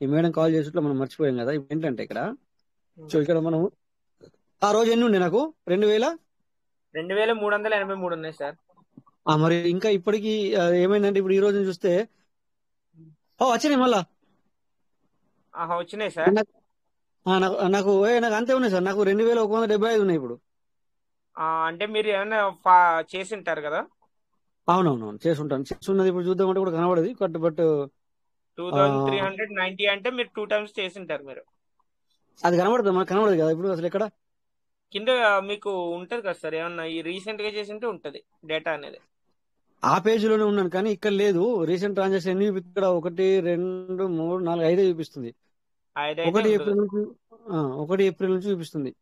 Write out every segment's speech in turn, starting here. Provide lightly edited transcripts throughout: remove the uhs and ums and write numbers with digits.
ఈ madam call చేసేట్లో మనం మర్చిపోయాం కదా. ఇప్పుడు ఏంటంటే ఇక్కడ సో ఇక్కడ మనం ఆ రోజు ఎన్ని ఉండే నాకు 2000. 2383 ఉన్నాయి సార్. మరి ఇంకా ఇప్పటికి ఏమైందంటే ఇప్పుడు ఈ రోజు చూస్తే వచ్చినాయి మళ్ళా. వచ్చినాయి సార్. నాకు అంతే ఉన్నాయి సార్. నాకు 2175 ఉన్నాయి ఇప్పుడు. అంటే మీరు ఏమైనా చేసి ఉంటారు కదా. అవునవునవును చేస్తున్నది. ఇప్పుడు చూద్దామంటే కూడా కనబడదు బట్ 2390 అంటే మీరు 2 times చేసి ఉంటారు మీరు. అది కనబడుతుంది, మనకు కనబడదు కదా ఇప్పుడు అసలు ఎక్కడ. కింద మీకు ఉంటది కదా సార్, ఏమన్నా ఈ రీసెంట్ గా చేసి ఉంటే ఉంటది డేటా అనేది. ఆ పేజీలోనే ఉన్నాను కానీ ఇక్కడ లేదు. రీసెంట్ ట్రాన్సాక్షన్ ఎన్ని ఇక్కడ 1 2 3 4 5 చూపిస్తుంది. 1 ఏప్రిల్ నుంచి 1 ఏప్రిల్ నుంచి చూపిస్తుంది.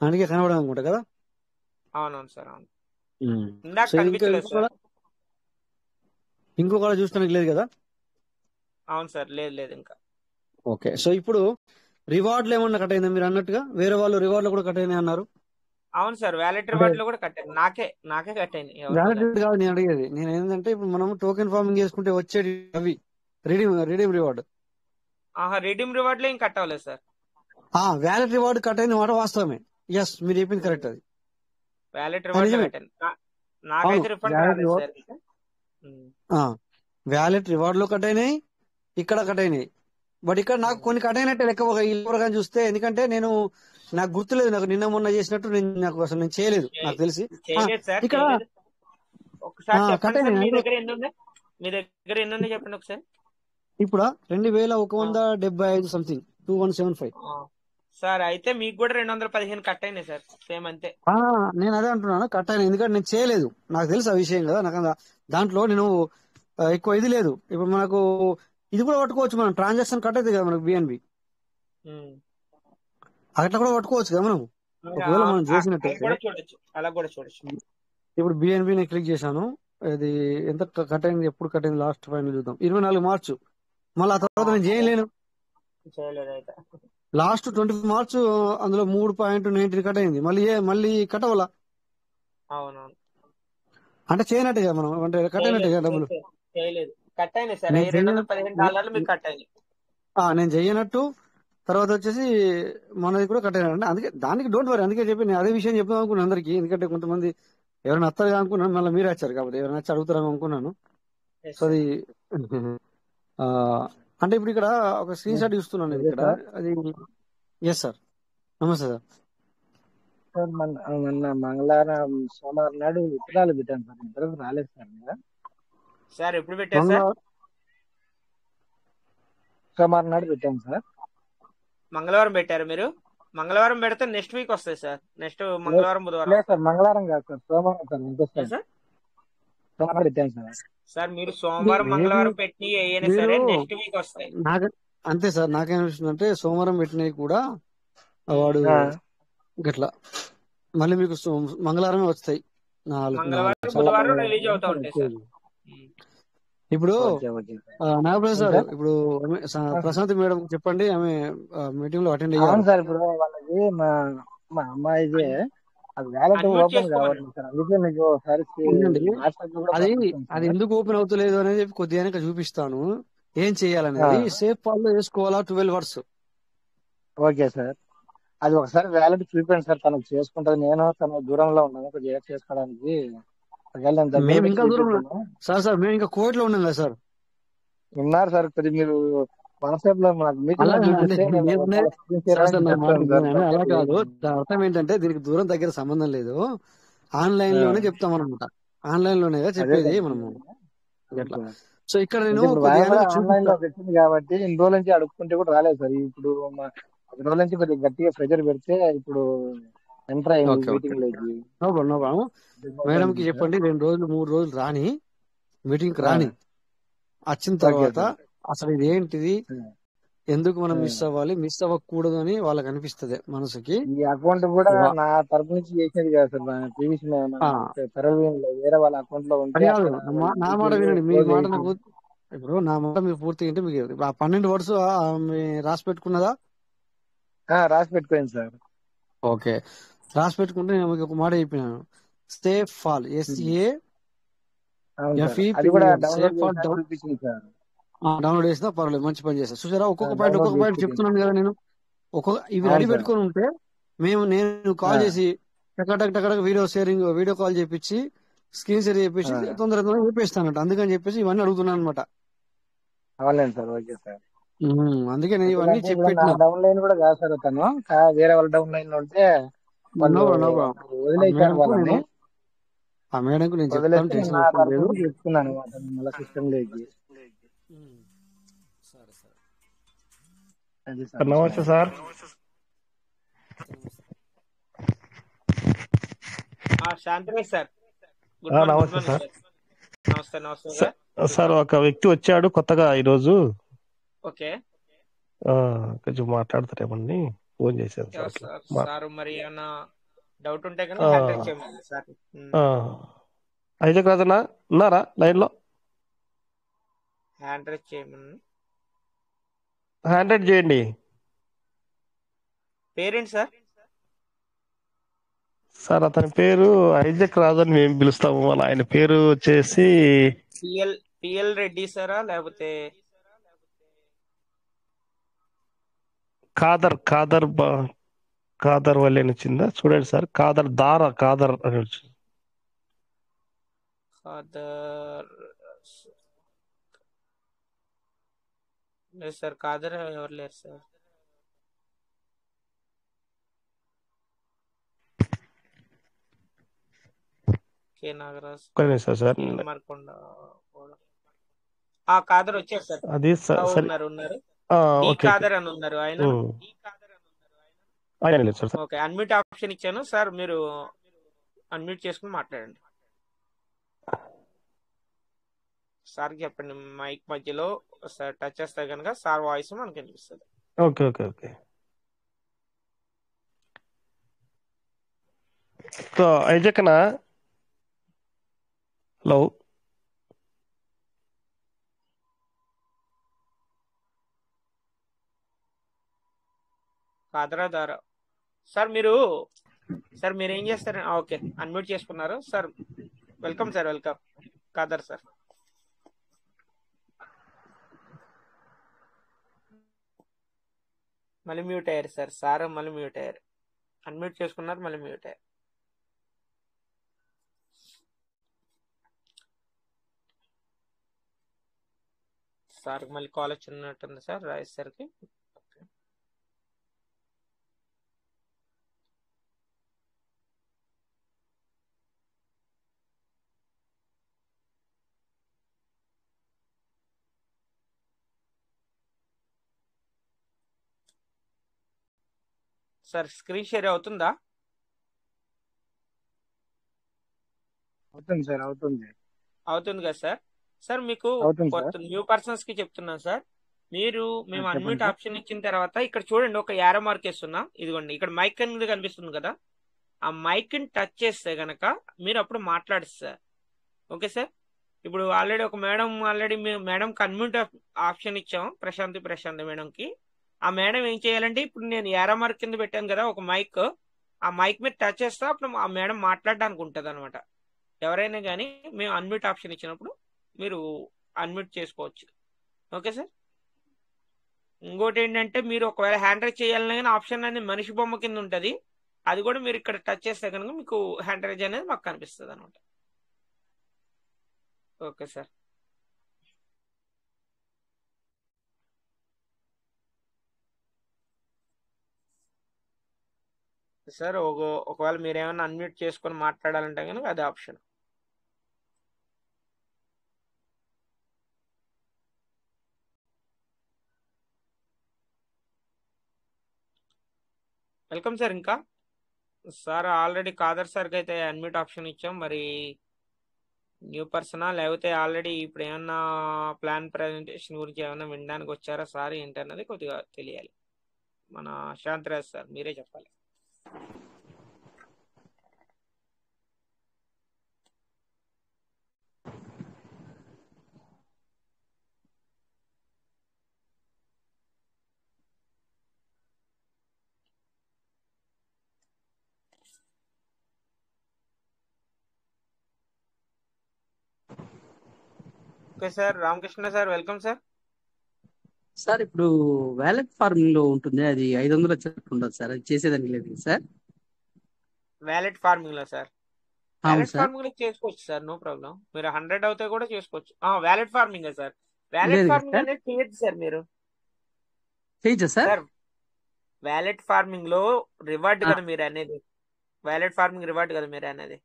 అందుకే కనబడదు అనుకుంటా కదా. అవునవును సార్, అవును. ఇంకొక చూస్తానికి లేదు కదా. అవును సార్, లేదు ఇంకా. ఓకే, సో ఇప్పుడు రివార్డులు ఏమన్నా కట్ అయిందా మీరు అన్నట్టుగా? వేరే వాళ్ళు రివార్డులు కూడా కట్ అయినాయి అన్నారు. అవును సార్, వ్యాలెట్ రివార్డ్ లో కూడా కట్ అయింది. నాకే కట్ అయింది. వ్యాలెట్ కాదు నేను అడిగేది. నేను ఏంటంటే ఇప్పుడు మనం టోకెన్ ఫార్మింగ్ చేసుకుంటే వచ్చేది అవి రిడీమ్ రివార్డ్. రిడీమ్ రివార్డ్ లో ఏం కట్ అవ్వలేదు సార్. వ్యాలెట్ రివార్డ్ కట్ అయింది మాట వాస్తవమే. ఎస్, మీరు చెప్పింది కరెక్ట్. అది వ్యాలెట్ రివార్డ్ లో కట్ అయింది. నాకైతే రిఫండ్ రాలేదు సార్. వ్యాలెట్ రివార్డ్ లో కట్ అయినాయి, ఇక్కడ కట్ అయినాయి. బట్ ఇక్కడ నాకు కొన్ని కట్ అయినట్టే లెక్క ఇల్లు చూస్తే. ఎందుకంటే నాకు గుర్తులేదు. నాకు నిన్న మొన్న చేసినట్టు నాకు అసలు నేను చేయలేదు, నాకు తెలిసి. ఇక్కడ కట్ అయినాయి. మీ దగ్గర ఎన్ని ఉన్నాయి చెప్పండి ఒకసారి. ఇప్పుడు 2175 సంథింగ్ 2175 సార్. అయితే మీకు కూడా 215 కట్ అయినాయి సార్, సేమ్ అంతే. నేను అదే అంటున్నాను, కట్ అయినాయి. ఎందుకంటే నేను చేయలేదు, నాకు తెలుసు ఆ విషయం కదా. నాకు దాంట్లో నేను ఎక్కువ ఇది లేదు. ఇప్పుడు మనకు ఇది కూడా పట్టుకోవచ్చు మనం, ట్రాన్సాక్షన్ కట్ అవుతుంది కదా మనకు బిఎన్బి, అట్లా కూడా పట్టుకోవచ్చు కదా మనం ఒకవేళ మనం చేసినట్టు. అలా కూడా చూడొచ్చు. ఇప్పుడు బిఎన్బి నేను క్లిక్ చేశాను. ఇది ఎంత కట్ అయింది, ఎప్పుడు కట్ అయింది, లాస్ట్ ఫైనల్ చూద్దాం. 24 మార్చ్. మళ్ళీ ఆ తర్వాత నేను చేయలేను. లాస్ట్ 24 మార్చ్ అందులో 3.19 కట్ అయింది. మళ్ళీ కట్ అవ్వాలా? అవునవును, అంటే చేయనట్టే కదా మనం, అంటే కట్ అయినట్టే కదా డబ్బులు. కట్ అయినాయి సార్, $215 మీకు కట్ అయినాయి. నేను చెయ్యనట్టు తర్వాత వచ్చేసి మనది కూడా కట్ అయినా. అందుకే దానికి డోంట్ వరీ, అందుకే చెప్పి నేను అదే విషయం చెప్తాం అనుకున్నాను అందరికి. ఎందుకంటే కొంతమంది ఎవరైనా వస్తారు అనుకున్నాను, మళ్ళీ మీరు వచ్చారు కాబట్టి ఎవరైనా వచ్చి అడుగుతారు అనుకున్నాను. సో అది అంటే ఇప్పుడు ఇక్కడ ఒక స్క్రీన్ షాట్ చూస్తున్నాను ఇక్కడ. అది ఎస్ సార్, నమస్తే సార్. సార్ మొన్న మంగళవారం సోమవారం నాడు విత్తనాలు పెట్టాను సార్, ఇంతవరకు రాలేదు సార్. సార్ ఎప్పుడు పెట్టారు సార్? సోమవారం నాడు పెట్టాను సార్. మంగళవారం పెట్టారు మీరు? మంగళవారం పెడితే నెక్స్ట్ వీక్ వస్తాయి సార్. నెక్స్ట్ మంగళవారం బుధవారం. లేదు సార్, మంగళవారం కాదు సార్, సోమవారం సార్. సోమవారం పెట్టాను సార్. సార్ మీరు సోమవారం మంగళవారం పెట్టి అయినా సరే నెక్స్ట్ వీక్ వస్తాయి. అంతే సార్, నాకేమనిపిస్తుంది అంటే సోమవారం పెట్టినవి కూడా వాడు గట్లా మళ్ళీ మీకు మంగళవారమే వస్తాయి. బుధవారం రిలీజ్ అవుతా ఉంటాయి సార్. ఇప్పుడు నాగప్రసాద్ సార్, ఇప్పుడు ప్రశాంత్ మేడం చెప్పండి, ఆమె మీటింగ్ లో అటెండ్ అయ్యారు సార్. ఇప్పుడు వాళ్ళకి మా అమ్మాయిదే అది వ్యాలెట్ ఓపెన్ కావాలి సార్, అందుకే మీకు ఒకసారి అది ఎందుకు ఓపెన్ అవుతలేదు అనేది చెప్పి కొద్దిగా చూపిస్తాను. ఏం చెయ్యాలనేది సేఫ్ ఫాల్లో వేసుకోవాలా 12 hours. ఓకే సార్, అది ఒకసారి వ్యాలెట్ చూపించండి సార్, తనకు చేసుకుంటుంది. నేను తన దూరంలో ఉన్నాను కొద్దిగా చేసుకోవడానికి. మేము ఇంకా దూరంలో సార్, మేము ఇంకా కోర్టులో ఉన్నాం కదా సార్. ఉన్నారు సార్, కొద్దిగా మీరు వాట్సాప్ లో అలా కాదు. అర్థం ఏంటంటే దీనికి దూరం దగ్గర సంబంధం లేదు, ఆన్లైన్ లోనే చెప్తాం అనమాట. ఆన్లైన్ లోనే చెప్పేది మనము. సో ఇక్కడ నేను ఆన్లైన్ లో పెట్టింది కాబట్టి ఇన్ని రోజుల నుంచి అడుక్కుంటే కూడా రాలేదు సార్. ఇప్పుడు 10 రోజుల నుంచి కొద్దిగా గట్టిగా ప్రెజర్ పెడితే ఇప్పుడు ఎంటర్ అయింది మీటింగ్ లోకి. మేడం కి చెప్పండి 2 రోజులు 3 రోజులు రాని, మీటింగ్ రాని. వచ్చిన తర్వాత అసలు ఇది ఏంటిది, ఎందుకు మనం మిస్ అవ్వాలి, మిస్ అవ్వకూడదు అని వాళ్ళకి అనిపిస్తుంది మనసుకి. ఈ అకౌంట్ కూడా నా తరపు నుంచి చేసేది కాదు సార్, ప్రీవియస్ వేరే వాళ్ళ అకౌంట్ లో ఉంటే. నా మాట వినండి, మీ మాట నాకు ఇప్పుడు నా మాట మీరు పూర్తిగా అంటే మీకు 12 words రాసి పెట్టుకున్నదా? రాసి పెట్టుకోండి సార్. ఓకే, రాసి పెట్టుకుంటే నేను మీకు ఒక మాట చెప్పినాను. సేఫ్ ఫాల్, SAFE అవును సార్, ఎఫ్ఈ అది కూడా సేఫ్ డౌన్లోడ్ ఫర్ చేసినా చూపించింది సార్. డౌన్లోడ్ చేసినా పర్వాలేదు, మంచి పని చేస్తారు. చూసారా, డౌన్లోడ్ ఒక్కొక్క చేసి పాయింట్ పెట్టింది. చెప్తున్నాను కదా నేను. ఇవి రెడీ అవును సార్. పెట్టుకొని ఉంటే నేను ఆ, కాల్ చేసి టక వీడియో కాల్ చేపించి స్క్రీన్ షేర్ చేపించి ఆ, తొందరగా చూపిస్తానంట. అందుకని చెప్పేసి ఇవన్నీ అడుగుతున్నాను అనమాట. అవునండి సార్, ఓకే సార్. అందుకే నేను ఇవన్నీ ఎందుకంటే ఇప్పుడు నా చెప్పెట్టిన. డౌన్ లైన్ కూడా కాదు సార్ తను, వేరే వాళ్ళ డౌన్ లైన్ లో ఉంటే నో వాళ్ళు నో ప్రాబ్లం. అప్పుడు ఆ వదిలేశారు మేడంకు వాళ్ళని. నేను ఆ మేడంకు నేను చెప్తాను, వదిలేస్తే నేను టెన్షన్ నా పెట్టుకోవడం తరఫు లేదు. నుంచి చెప్తున్నాను అతను మళ్ళీ సిస్టమ్ లేకి. ఉమ్, సరే సరే. అది సార్ విషయం. నమస్తే సార్. శాంతిని సార్, గుడ్ మార్నింగ్, గుడ్ నమస్తే మార్నింగ్ సార్. సార్. నమస్తే, నమస్తే స- సార్. సార్, ఒక వ్యక్తి వచ్చాడు కొత్తగా ఈరోజు. ఓకే. ఆ, కొంచెం మాట్లాడతారేమని ఫోన్ చేశాను సార్. ఎవరు అట్లా సార్? మా- సార్ మరి ఏమన్నా డౌట్ ఉంటే కనుక ఆ, హ్యాండ్ రైజ్ చేయమని సార్. ఆ, ఐజక్ రాజనా ఉన్నారా లైన్ లో? హ్యాండ్ రైజ్ చేయమని. హ్యాండ్ రైట్ చేయండి పేరెంట్ సార్? సార్. అతని పేరు ఐజక్ రాజు అని మేము పిలుస్తాము. మన ఆయన పేరు వచ్చేసి పిఎల్ రెడ్డి సారా, లేకపోతే కాదర్ వల్లి అని వచ్చిందా చూడండి సార్. కాదర్ అని వచ్చింది. ఖాదర్? లేదు సార్, ఖాదర్ ఎవరు లేరు సార్. కే నాగరాజ్, ఒక్క నిమిషం సార్. కే మర్కొండ. ఖాదర్ వచ్చారు సార్. అది సరే. ఉన్నారు. D okay, okay. ఖాదర్ అని ఉన్నారు ఆయన. ఆయన లేదు సార్. ఓకే, అన్మ్యూట్ ఆప్షన్ ఇచ్చాను సార్, మీరు అన్మ్యూట్ చేసుకుని మాట్లాడండి. సార్ చెప్పండి, మైక్ మధ్యలో సార్ టచ్ చేస్తే కనుక సార్ వాయిస్ మనకు వినిపిస్తుంది. Okay, okay, okay. సో ఐజక్నా, హలో. ఖాదరా దారా సార్ మీరు ఏం చేస్తారు? ఓకే, అన్మ్యూట్ చేసుకున్నారు sir. Welcome sir, welcome Khadar sir. మళ్ళీ మ్యూట్ అయ్యారు సార్ మళ్ళీ మ్యూట్ అయ్యారు. అన్మ్యూట్ చేసుకున్నారు, మళ్ళీ మ్యూట్ అయ్యారు. సార్కి మళ్ళీ కాల్ వచ్చినట్టుంది సార్, రాజేష్ సార్కి. సార్ స్క్రీన్ షేర్ అవుతుందా? అవుతుంది సార్, అవుతుంది. అవుతుంది కదా సార్. సార్ మీకు అవుతుంది సార్. కొత్త న్యూ పర్సన్స్ కి చెప్తున్నాను సార్. మేము చెప్పండి అన్మ్యూట్ సార్. ఆప్షన్ ఇచ్చిన తర్వాత ఇక్కడ చూడండి, ఒక యారో మార్క్ వేస్తున్నా. ఇదిగోండి, ఇక్కడ మైక్ అనేది కనిపిస్తుంది కదా, ఆ మైక్ ని టచ్ చేస్తే గనక మీరు అప్పుడు మాట్లాడిస్తారు. Okay sir. ఇప్పుడు ఒక మేడంకి అన్మ్యూట్ ఆప్షన్ ఇచ్చాం, ప్రశాంతి మేడంకి. ఆ మేడం ఏం చేయాలంటే, ఇప్పుడు నేను యారో మార్క్ కింద పెట్టాను కదా ఒక మైక్, ఆ మైక్ మీద టచ్ చేస్తే అప్పుడు ఆ మేడం మాట్లాడడానికి ఉంటుంది అనమాట. ఎవరైనా కానీ మేము అన్మ్యూట్ ఆప్షన్ ఇచ్చినప్పుడు మీరు అన్మ్యూట్ చేసుకోవచ్చు. Okay sir. ఇంకోటి ఏంటంటే, మీరు ఒకవేళ హ్యాండ్ రైజ్ చేయాలన్నా కానీ ఆప్షన్ అనేది మనిషి బొమ్మ కింద ఉంటుంది. అది కూడా మీరు ఇక్కడ టచ్ చేస్తే కనుక మీకు హ్యాండ్ రైజ్ అనేది మాకు కనిపిస్తుంది అనమాట. Okay sir. సార్ ఒకవేళ మీరు ఏమైనా అన్మ్యూట్ చేసుకొని మాట్లాడాలంటే కనుక అది ఆప్షన్. Welcome sir. ఇంకా సార్ ఆల్రెడీ ఖాదర్ సార్కి అయితే అన్మ్యూట్ ఆప్షన్ ఇచ్చాం. మరి న్యూ పర్సనా, లేకపోతే ఆల్రెడీ ఇప్పుడు ఏమన్నా ప్లాన్ ప్రజెంటేషన్ గురించి ఏమైనా వినడానికి వచ్చారా సార్ ఏంటన్నది కొద్దిగా తెలియాలి. మన శాంతిరాజ్ సార్ మీరే చెప్పాలి. Okay sir, Ramakrishna sir, welcome sir. Sir ఇప్పుడు వ్యాలెట్ ఫార్మింగ్ లో ఉంటుంది, అది 500 చెట్టు ఉండదు సార్, అది చేసేదానికి లేదు కదా సార్. వ్యాలెట్ ఫార్మింగ్ లో సార్, అవును వ్యాలెట్ సార్. ఫార్మింగ్ లో చేసుకోవచ్చు సార్, నో ప్రాబ్లం. మీరు 100 అవుతే కూడా చేసుకోవచ్చు. వ్యాలెట్ ఫార్మింగ్ సార్, వ్యాలెట్ లేదు కదా ఫార్మింగ్ సార్, అనేది చేయొచ్చు సార్ మీరు. చేయొచ్చా సార్? సార్ వ్యాలెట్ ఫార్మింగ్ లో రివార్డ్ కదా మీరు అనేది, వ్యాలెట్ ఫార్మింగ్ రివార్డ్ కదా మీరు అనేది.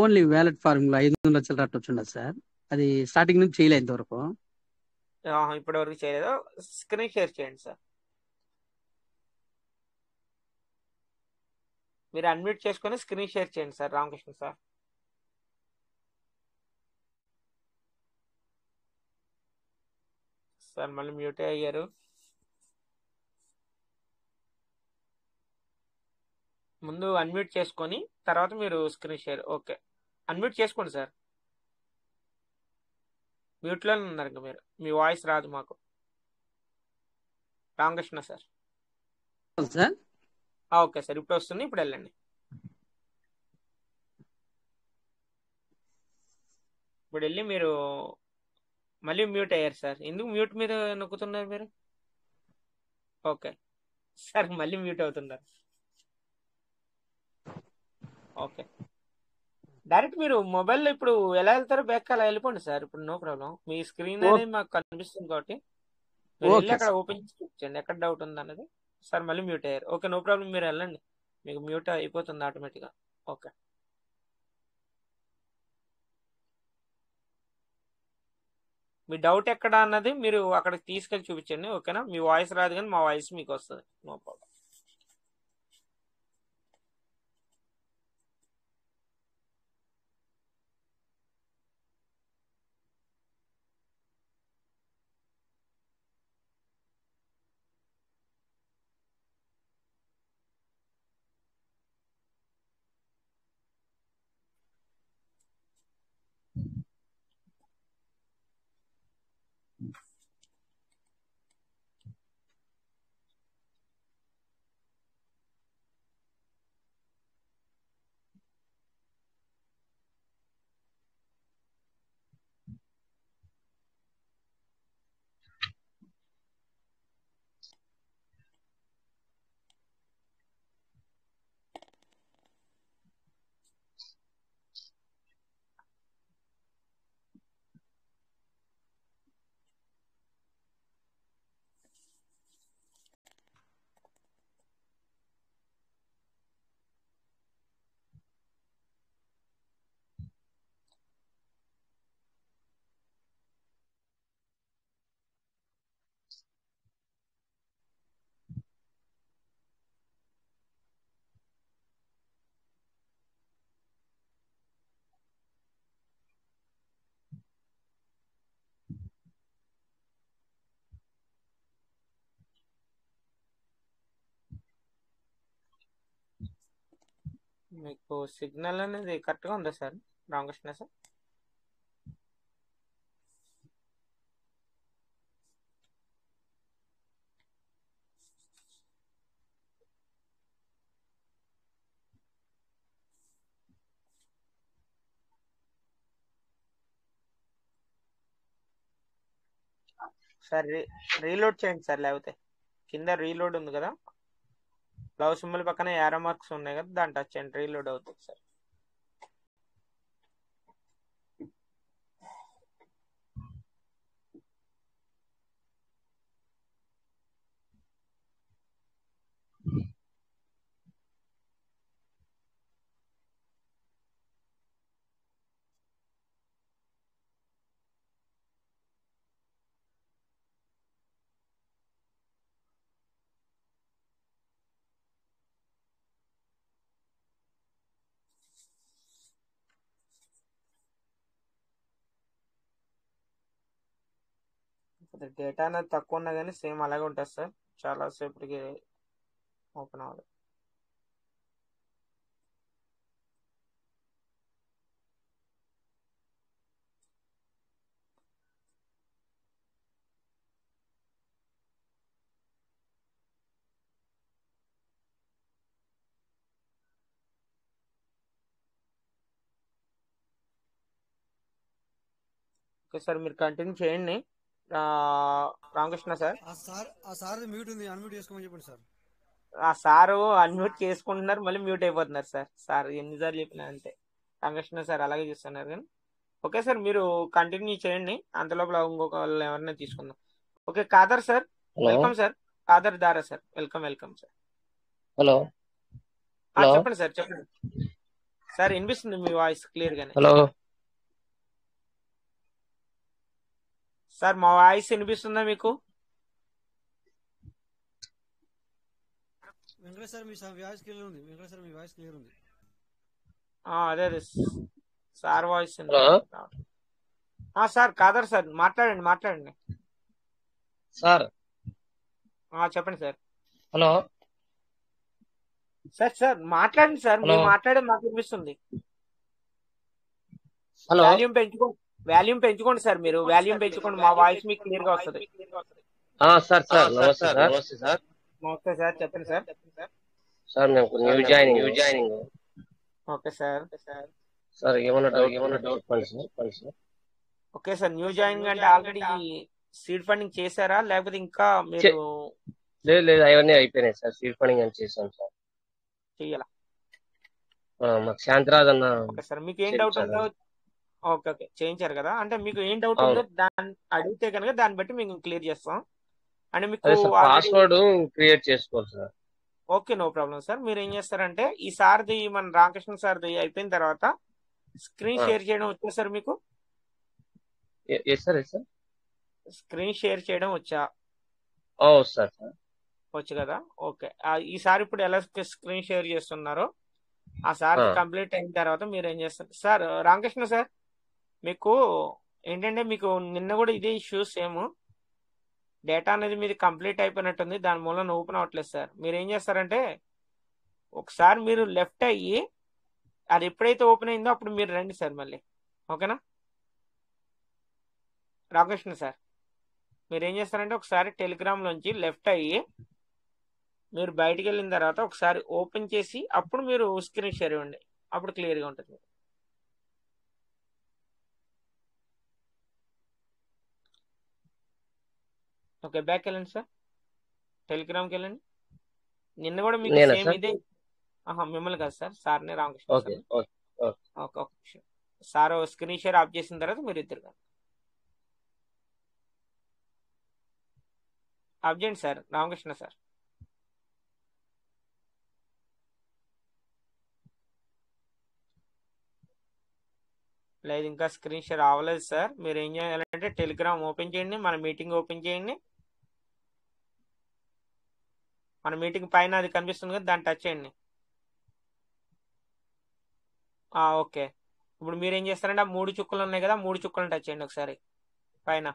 ఓన్లీ వ్యాలెట్ ఫార్మింగ్ లో 500 చిల్లర అట్టు వచ్చిండదు సార్, అది స్టార్టింగ్ నుంచి చేయలేదు ఇంతవరకు. ఇప్పటి వరకు చేయలేదు. స్క్రీన్ షేర్ చేయండి సార్. మీరు అన్మ్యూట్ చేసుకొని స్క్రీన్ షేర్ చేయండి సార్, రామకృష్ణ సార్. సార్ మళ్ళీ మ్యూట్ అయ్యారు. ముందు అన్మ్యూట్ చేసుకొని తర్వాత మీరు స్క్రీన్ షేర్. ఓకే, అన్మ్యూట్ చేసుకోండి సార్. మ్యూట్లోనే ఉన్నారు ఇంకా మీరు, మీ వాయిస్ రాదు మాకు. Ramakrishna sir. Sir okay sir, ఇప్పుడు వస్తుంది, ఇప్పుడు వెళ్ళండి. ఇప్పుడు వెళ్ళి మీరు మళ్ళీ మ్యూట్ అయ్యారు సార్. ఎందుకు మ్యూట్ మీద నొక్కుతున్నారు మీరు? ఓకే సార్, మళ్ళీ మ్యూట్ అవుతున్నారు. ఓకే, డైరెక్ట్ మీరు మొబైల్లో ఇప్పుడు ఎలా వెళ్తారో బ్యాక్ అలా వెళ్ళిపోండి సార్. ఇప్పుడు నో ప్రాబ్లం, మీ స్క్రీన్ అనేది మాకు కనిపిస్తుంది కాబట్టి మీరు వెళ్ళి ఓకే అక్కడ సార్. ఓపెన్ చేసి చూపించండి ఎక్కడ డౌట్ ఉంది అన్నది. సార్ మళ్ళీ మ్యూట్ అయ్యారు. ఓకే, నో ప్రాబ్లం, మీరు వెళ్ళండి, మీకు మ్యూట్ అయిపోతుంది ఆటోమేటిక్గా. ఓకే, మీ డౌట్ ఎక్కడ అన్నది మీరు అక్కడికి తీసుకెళ్ళి చూపించండి. ఓకేనా, మీ వాయిస్ రాదు కానీ మా వాయిస్ మీకు వస్తుంది, నో ప్రాబ్లం. మీకు సిగ్నల్ అనేది కరెక్ట్గా ఉందా sir, Ramakrishna sir? Sir reload చేయండి సార్, లేకపోతే కింద రీలోడ్ ఉంది కదా, లవ్ సింబల్ పక్కన యారో మార్క్స్ ఉన్నాయి కదా, దాన్ని టచ్ చేయండి, రీలోడ్ అవుతుంది సార్. డేటా అనేది తక్కువ ఉన్నా కానీ సేమ్ అలాగే ఉంటుంది సార్, చాలా సేపటికి ఓపెన్ అవ్వదు. ఓకే సార్, మీరు కంటిన్యూ చేయండి. ఆ, రామకృష్ణ సార్. ఆ సార్ మ్యూట్ ఉంది, అన్మ్యూట్ చేసుకోమని చెప్పండి సార్. ఆ సారు అన్మ్యూట్ చేసుకుంటున్నారు, మళ్ళీ మ్యూట్ అయిపోతున్నారు సార్. సార్ ఎన్నిసార్లు చెప్పినా అంతే. రామకృష్ణ సార్ అలాగే చూస్తున్నారు కానీ. ఓకే సార్, మీరు కంటిన్యూ చేయండి, అంతలోపల ఇంకొక వాళ్ళు ఎవరైనా తీసుకుందాం. Okay, Khadar sir, hello welcome sir. Khadar Dara sir, welcome welcome sir. Hello hello చెప్పండి సార్, చెప్పండి సార్. వినిపిస్తుంది మీ వాయిస్ క్లియర్ గానే. హలో సార్ మా వాయిస్ వినిపిస్తుందా మీకు? వెంకటేష్ సార్ మీ వాయిస్ క్లియర్ ఉంది. వెంకటేష్ సార్ మీ వాయిస్ క్లియర్ ఉంది. అదే అదే sir voice. Hello sir Khadar sir, మాట్లాడండి మాట్లాడండి సార్. చెప్పండి సార్. హలో సార్ సార్ మాట్లాడండి సార్, హలో మీరు మాట్లాడే మాకు వినిపిస్తుంది. హలో వాల్యూమ్ పెంచుకోండి సార్, మీరు వాల్యూమ్ పెంచుకోండి, మా వాయిస్ మీకు క్లియర్ గా వస్తుంది. సార్ సార్ నమస్తే సార్. నమస్తే సార్, చెప్పండి సార్. సార్ మేము new joining. Okay sir. Sir ఏమన్నా డౌట్ పండి sir. Okay sir, new joining అంటే ఆల్రెడీ సీడ్ ఫండింగ్ చేశారా, లేకపోతే ఇంకా మీరు? లేదు అవన్నీ అయిపోయినాయి సార్. సీడ్ ఫండింగ్ అని చేసాం సార్. చెయ్యాలా? మాకు శాంతిరాజ్ అన్న. ఓకే సార్, మీకు ఏం డౌట్ ఉందో ఓకే చేయించారు కదా, అంటే మీకు ఏం డౌట్ ఉందో దాన్ని అడిగితే కనుక దాన్ని బట్టి మేము క్లియర్ చేస్తాం. అంటే మీకు పాస్వర్డ్ క్రియేట్ చేసుకోవాలి sir. Okay, no problem sir. మీరు ఏం చేస్తారంటే ఈ సార్ది, మన రామకృష్ణ సార్ది అయిపోయిన తర్వాత స్క్రీన్ షేర్ చేయడం వచ్చా సార్ మీకు? సార్ స్క్రీన్ షేర్ చేయడం వచ్చా? సార్ వచ్చు కదా. ఓకే, ఈసారి ఇప్పుడు ఎలా స్క్రీన్ షేర్ చేస్తున్నారో ఆ సార్ కంప్లీట్ అయిన తర్వాత మీరు ఏం చేస్తారు సార్? రామకృష్ణ సార్, మీకు ఏంటంటే మీకు నిన్న కూడా ఇదే ఇష్యూ సేమ్. డేటా అనేది మీది కంప్లీట్ అయిపోయినట్టుంది, దాని మూలన ఓపెన్ అవ్వట్లేదు సార్. మీరు ఏం చేస్తారంటే ఒకసారి మీరు లెఫ్ట్ అయ్యి అది ఎప్పుడైతే ఓపెన్ అయిందో అప్పుడు మీరు రండి సార్ మళ్ళీ. ఓకేనా రామకృష్ణ సార్? మీరు ఏం చేస్తారంటే ఒకసారి టెలిగ్రామ్ లోంచి లెఫ్ట్ అయ్యి మీరు బయటికి వెళ్ళిన తర్వాత ఒకసారి ఓపెన్ చేసి అప్పుడు మీరు స్క్రీన్ షేర్ ఇవ్వండి, అప్పుడు క్లియర్గా ఉంటుంది. ఓకే, బ్యాక్ వెళ్ళండి సార్, టెలిగ్రామ్కి వెళ్ళండి. నిన్న కూడా మీకు సేమ్ ఇదే. మిమ్మల్ని కాదు సార్, సార్ని, Ramakrishna sir. Okay sir, screen share of చేసిన తర్వాత మీరు ఇద్దరు ఆఫ్ చేయండి సార్. రామకృష్ణ సార్, లేదు ఇంకా స్క్రీన్ షేర్ అవ్వలేదు సార్. మీరు ఏం చేయాలంటే టెలిగ్రామ్ ఓపెన్ చేయండి, మన మీటింగ్ ఓపెన్ చేయండి. మన మీటింగ్ పైన అది కనిపిస్తుంది కదా, దాన్ని టచ్ చేయండి. ఓకే, ఇప్పుడు మీరు ఏం చేస్తారంటే ఆ 3 చుక్కలు ఉన్నాయి కదా, 3 చుక్కలను టచ్ చేయండి ఒకసారి పైన.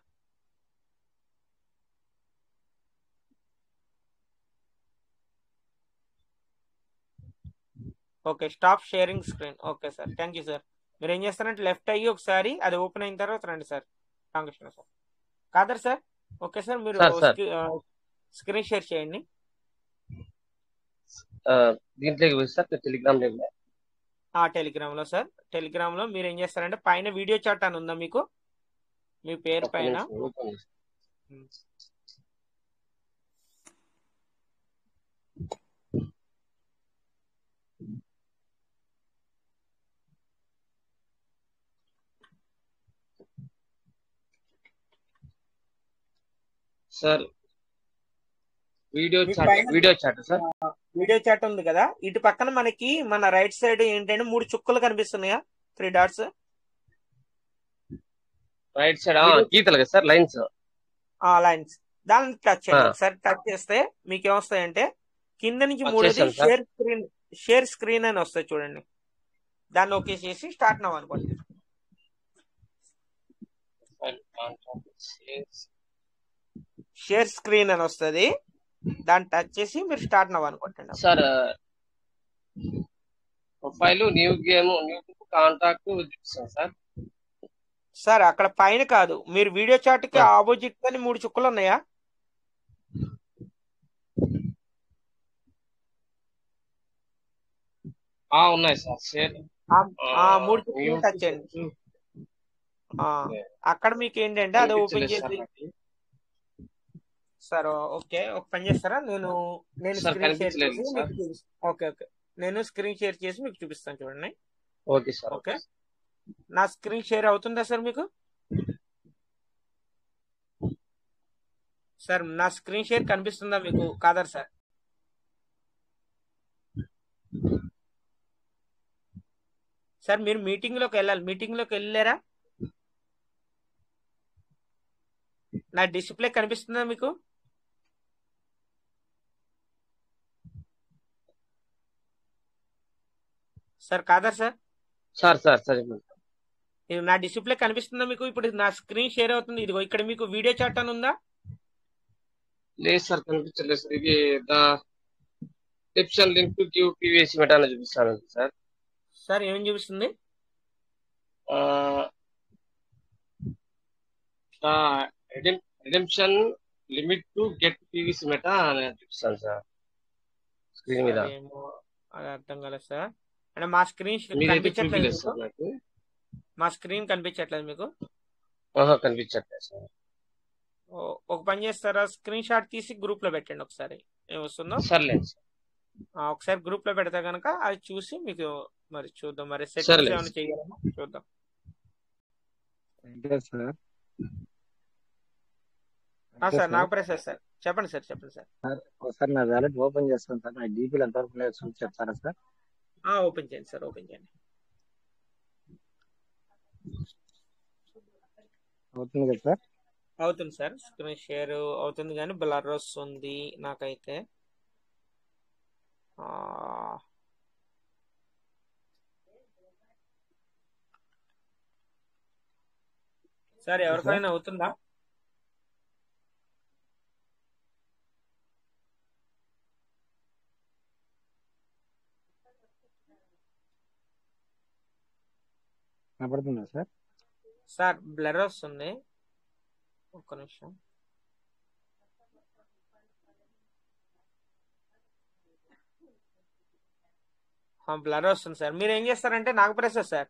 Okay, stop sharing screen. Okay sir, thank you sir. మీరు ఏం చేస్తారంటే లెఫ్ట్ అయ్యి ఒకసారి అది ఓపెన్ అయిన తర్వాత రండి sir. Ramakrishna sir, Khadar sir. Okay sir, మీరు స్క్రీన్ షేర్ చేయండి. దీంట్లోకి సార్ టెలిగ్రామ్ లో సార్. టెలిగ్రామ్ లో మీరు ఏం చేస్తారంటే పైన వీడియో చాట్ అని ఉందా మీకు, మీ పేరు పైన? సార్ వీడియో చాట్ ఉంది కదా, ఇటు పక్కన మనకి మన రైట్ సైడ్ ఏంటంటే 3 చుక్కలు కనిపిస్తున్నాయా, 3 డాట్స్ రైట్ సైడ్ గీతలు కదా సార్, లైన్స్. దాన్ని టచ్ చేయండి ఒకసారి. టచ్ చేస్తే మీకు ఏమొస్తాయంటే కింద నుంచి 3ది షేర్ స్క్రీన్ అని వస్తాయి చూడండి. దాన్ని ఓకే చేసి స్టార్ట్ నవ్వు అనుకోండి. షేర్ స్క్రీన్ అని వస్తుంది, దాన్ని టచ్ చేసి మీరు స్టార్ట్ నవ్వు అనుకుంటండి sir. Profile new game contact sir. Sir అక్కడ పైన కాదు, మీరు వీడియో చాట్ కి ఆపోజిట్ అని 3 చుక్కలు ఉన్నాయా? ఉన్నాయి సార్. 3 చుక్కలు టచ్ చేయండి. ఆ, అక్కడ మీకు ఏంటంటే అది ఓపెన్ కనిపించలేదు సార్ చేసి నాకు. సార్ ఓకే ఒక పని చేస్తారా నేను సార్ స్క్రీన్ షేర్ కనిపించలేదు చేసి సార్. మీకు చూపిస్తాను. ఓకే ఓకే నేను స్క్రీన్ షేర్ చేసి మీకు చూపిస్తాను చూడండి. Okay sir. ఓకే నా స్క్రీన్ షేర్ అవుతుందా సార్ మీకు? సార్ నా స్క్రీన్ షేర్ కనిపిస్తుందా మీకు కాదర్ సార్? సార్ మీరు మీటింగ్ లోకి వెళ్ళాలి, మీటింగ్ లోకి వెళ్ళారా? నా డిస్ప్లే కనిపిస్తుందా మీకు? Sir Khadar sir sir sir sir నా డిస్ప్లే కనిపిస్తుందా మీకు? ఇప్పుడు నా స్క్రీన్ షేర్ అవుతుంది, ఇదిగో ఇక్కడ మీకు వీడియో చాట్ అని ఉందా? లేదు సార్, కనిపించలేదు సార్. ఇది the description link to give PVC meta అని చూపిస్తాను సార్. సార్ ఏమని చూపిస్తుంది? Redemption limit to get PVC meta అని చూపిస్తాను సార్ స్క్రీన్ మీద. సార్ ఏమో అది అర్థం కాలేదు సార్. అంటే మా స్క్రీన్ మీరైతే కనిపించట్లేదు చూపించలేదు మీకు? సార్ నాకు. మా స్క్రీన్ కనిపించట్లేదు మీకు? కనిపించట్లేదు సార్. ఒక పని చేస్తారా, స్క్రీన్ షాట్ తీసి గ్రూప్ లో పెట్టండి ఒకసారి ఏమొస్తుందో. సర్లేదు సార్. ఒకసారి గ్రూప్ లో పెడితే కనుక అది చూసి మీకు మరి చూద్దాం, మరి సెట్టింగ్స్ సర్లేదు ఏమైనా చేయాలన్నా చూద్దాం. వెంకటేష్ సార్ సార్ వెంకటేష్ నాకు సార్ ప్రసాద్ సార్ చెప్పండి సార్. సార్ ఒకసారి నా వ్యాలెట్ ఓపెన్ చేస్తాను సార్. నా డీపీలు ఎంతవరకు ఉన్నాయో చూసి చెప్తారా సార్? ఓపెన్ చేయండి సార్, ఓపెన్ చేయండి. అవుతుంది కదా సార్? అవుతుంది సార్, స్క్రీన్ షేర్ అవుతుంది కానీ బ్లర్ వస్తుంది నాకైతే. ఆ, సార్ ఓకే సార్. ఎవరికైనా అవుతుందా? కనపడుతుందా సార్? సార్ బ్లర్ వస్తుంది, ఒక్క నిమిషం. బ్లర్ వస్తుంది సార్. మీరు ఏం చేస్తారంటే నాకు ప్రసాద్ సార్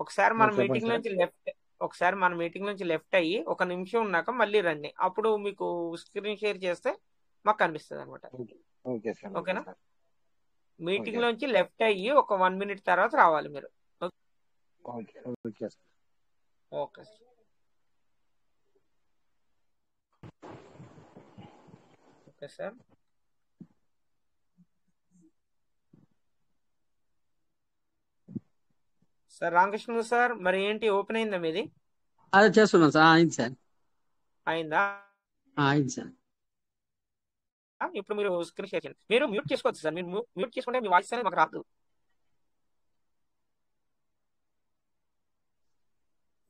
ఒకసారి మన చెప్పండి మీటింగ్ సార్. నుంచి లెఫ్ట్ ఒకసారి మన మీటింగ్ నుంచి లెఫ్ట్ అయ్యి ఒక నిమిషం ఉన్నాక మళ్ళీ రండి, అప్పుడు మీకు స్క్రీన్ షేర్ చేస్తే మాకు కనిపిస్తుంది అనమాట. Okay okay sir. ఓకే ఓకేనా? సార్. మీటింగ్ ఓకే లోంచి లెఫ్ట్ అయ్యి ఒక 1 minute తర్వాత రావాలి మీరు. Okay okay sir. Okay okay sir. Sir Ramakrishna sir మరి ఏంటి ఓపెన్ అయిందా మీది? అదే చేస్తున్నాను సార్. అయింది సార్. అయిందా? అయింది సార్. ఇప్పుడు మీరు స్క్రీన్ షేర్ చేయండి. మీరు మ్యూట్ చేసుకోవచ్చు సార్, మీరు మ్యూట్ చేసుకుంటే మీ వాయిస్ అనేది మాకు రాదు.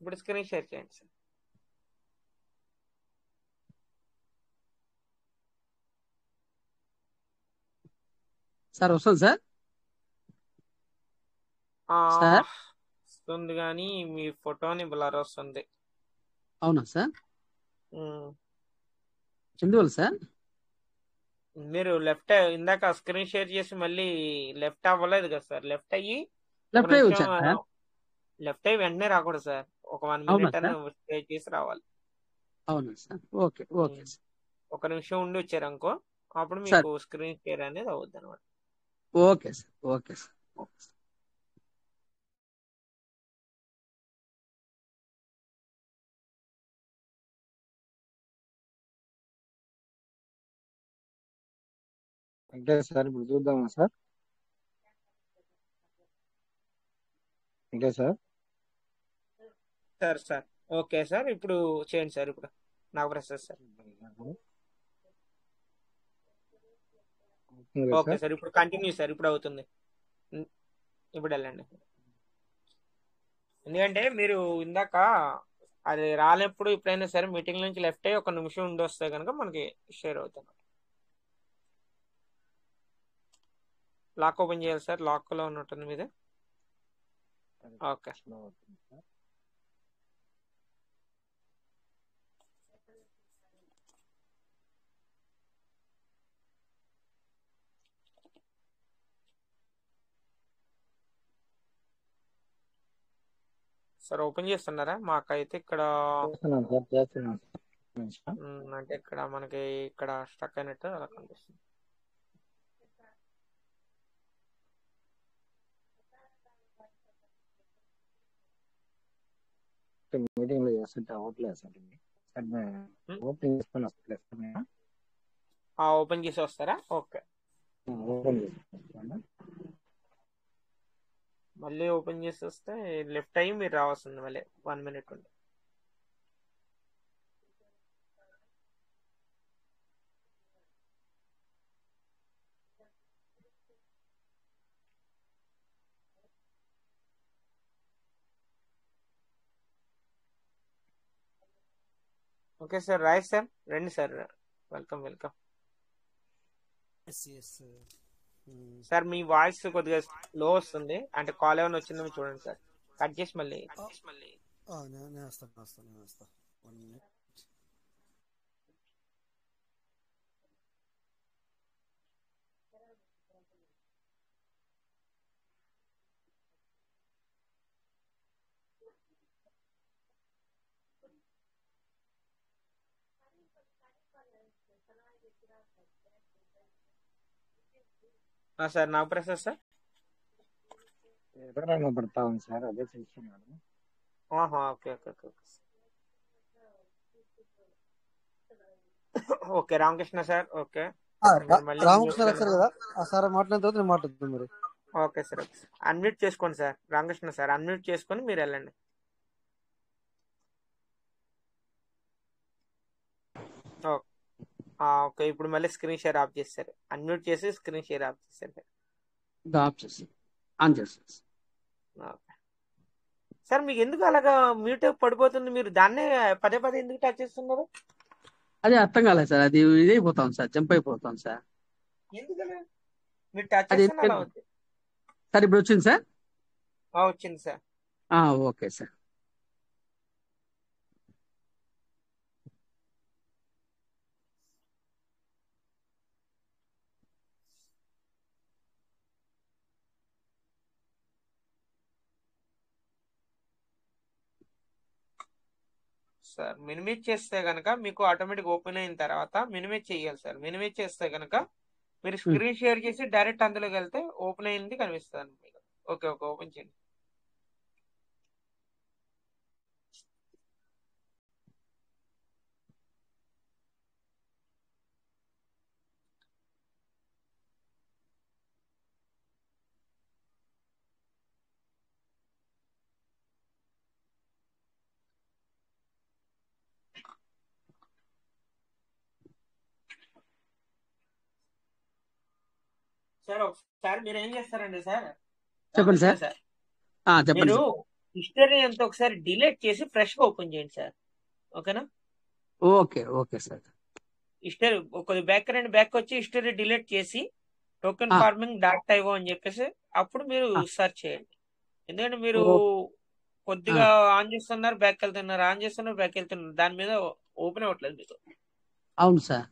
ఇప్పుడు స్క్రీన్ షేర్ చేయండి సార్. సార్ వస్తుంది సార్. సార్ వస్తుంది కానీ మీ ఫోటోని బ్లర్ వస్తుంది. అవునా సార్? ఉమ్. ఎందువల్ల సార్? మీరు లెఫ్ట్ ఇందాక స్క్రీన్ షేర్ చేసి మళ్ళీ లెఫ్ట్ అవ్వలేదు కదా సార్? లెఫ్ట్ అయ్యి ఒక లెఫ్ట్ అయ్యి నిమిషం, వచ్చాను సార్. లెఫ్ట్ అయ్యి వెంటనే రాకూడదు సార్, ఒక 1 అవునా minute అని సార్? స్టే చేసి రావాలి. అవునా సార్? Okay okay sir. ఒక నిమిషం ఉండి వచ్చారు అనుకో, అప్పుడు సార్ మీకు స్క్రీన్ షేర్ అనేది అవుద్ది అనమాట. Okay sir. Okay sir. Okay sir. Venkatesh sir ఇప్పుడు చూద్దామా sir? Venkatesh sir sir sir okay sir, ఇప్పుడు చేయండి సార్. ఇప్పుడు నాకు ప్రసాద్ సార్. అవుతుంది కదా ఓకే సార్? సార్, ఇప్పుడు కంటిన్యూ సార్, ఇప్పుడు అవుతుంది. ఇప్పుడు వెళ్ళండి. ఎందుకంటే మీరు ఇందాక అది రానప్పుడు ఎప్పుడైనా సరే మీటింగ్ నుంచి లెఫ్ట్ అయ్యి ఒక నిమిషం ఉండి వస్తే కనుక మనకి షేర్ అవుతుంది. లాక్ ఓపెన్ చేయాలి సార్, లాక్ లో ఉన్నట్టుంది మీద. ఓకే సార్ ఓపెన్ చేస్తున్నారా? మాకైతే ఇక్కడ చేస్తున్నాను సార్, చేస్తున్నాను సార్. అంటే ఇక్కడ మనకి ఇక్కడ స్టక్ అయినట్టు అలా కనిపిస్తుంది. మీటింగ్ లో చేస్తుంటే అవ్వట్లేదు సార్ ఇది. సార్ ఓపెన్ చేసుకొని వస్తలేదు సార్ నేను. ఓపెన్ చేసి వస్తారా? ఓకే, ఓపెన్ చేసుకుంటాను. మళ్ళీ ఓపెన్ చేసి వస్తే లెఫ్ట్ అయ్యి మీరు రావాల్సింది మళ్ళీ 1 minute ఉంది. ఓకే సార్, రైట్ సార్, రండి సార్, వెల్కమ్ వెల్కమ్. సార్ మీ వాయిస్ కొద్దిగా లో వస్తుంది, అంటే కాల్ ఏమైనా వచ్చిందేమో చూడండి సార్, కట్ చేసి మళ్ళీ. నేను వస్తాను 1 minute. Sir Nagaprasad sir. ఎదురైనా పడతా ఉంది సార్, అదే చూస్తున్నాను. Okay okay okay okay. Ramakrishna sir, okay. Ramakrishna sir కదా, ఆ సార్ మాట్లాడిన తర్వాత నేను మాట్లాడుతాను మరి. Okay sir, okay sir, unmute చేసుకోండి సార్. రామకృష్ణ సార్ అన్మ్యూట్ చేసుకొని మీరు వెళ్ళండి. ఓకే, ఇప్పుడు మళ్ళీ స్క్రీన్ షేర్ ఆఫ్ చేస్తారు. అన్మ్యూట్ చేసి స్క్రీన్ షేర్ ఆఫ్ చేస్తారు. ఆఫ్ చేసి ఆన్ చేస్తాను ఓకే సార్, మీకు ఎందుకు అలాగా మ్యూట్ పడిపోతుంది? మీరు దాన్నే పదే పదే ఎందుకు టచ్ చేస్తున్నారు? అదే అర్థం కాలేదు సార్, అది ఇదైపోతాం సార్, జంప్ అయిపోతాం సార్. ఎందుకలా మీరు టచ్ అది చేస్తున్నా అలా అవుతుంది సార్. ఇప్పుడు వచ్చింది సార్. వచ్చింది sir. Okay sir. Sir minimise చేస్తే కనుక మీకు ఆటోమేటిక్ ఓపెన్ అయిన తర్వాత మినిమైజ్ చేయాలి సార్. మినిమైజ్ చేస్తే కనుక మీరు స్క్రీన్ షేర్ చేసి డైరెక్ట్ అందులోకి వెళ్తే ఓపెన్ అయింది కనిపిస్తుంది మీకు. ఓకే ఓకే, ఓపెన్ చేయండి. సార్ ఒకసారి మీరు ఏం చేస్తారండి సార్, చెప్పండి సార్. సార్ చెప్పండి మీరు సార్. హిస్టరీ అంతా ఒకసారి డిలీట్ చేసి ఫ్రెష్ గా ఓపెన్ చేయండి సార్. ఓకేనా? Okay okay sir. హిస్టరీ కొద్ది బ్యాక్ రండి, బ్యాక్ వచ్చి హిస్టరీ డిలీట్ చేసి టోకెన్ ఫార్మింగ్ డాట్ ఐఓ అని చెప్పేసి అప్పుడు మీరు సెర్చ్ చేయండి. ఎందుకంటే మీరు కొద్దిగా ఆన్ చేస్తున్నారు, బ్యాక్ వెళ్తున్నారు, ఆన్ చేస్తున్నారు, బ్యాక్ వెళ్తున్నారు, దాని మీద ఓపెన్ అవ్వట్లేదు మీకు. అవును సార్,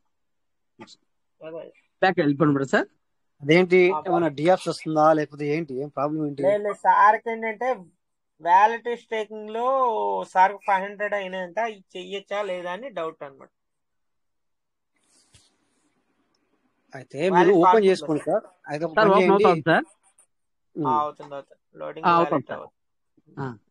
బ్యాక్ వెళ్ళిపోండి సార్. అదేంటి, ఏమైనా డిఆర్స్ వస్తుందా లేకపోతే ఏంటి, ఏం ప్రాబ్లం ఏంటి? లేదు సార్కి ఏంటంటే వ్యాలిటీ స్టేకింగ్ లో సార్ 500 అయినాయంట, ఇది చెయ్యొచ్చా లేదా అని డౌట్ అనమాట. అయితే మీరు ఓపెన్ చేసుకోండి సార్. అయితే ఒక పని చేయండి. అవుతుంది సార్. అవుతుంది అవుతుంది, లోడింగ్ అవుతుంది వ్యాలిటీ సార్. అవుతుంది.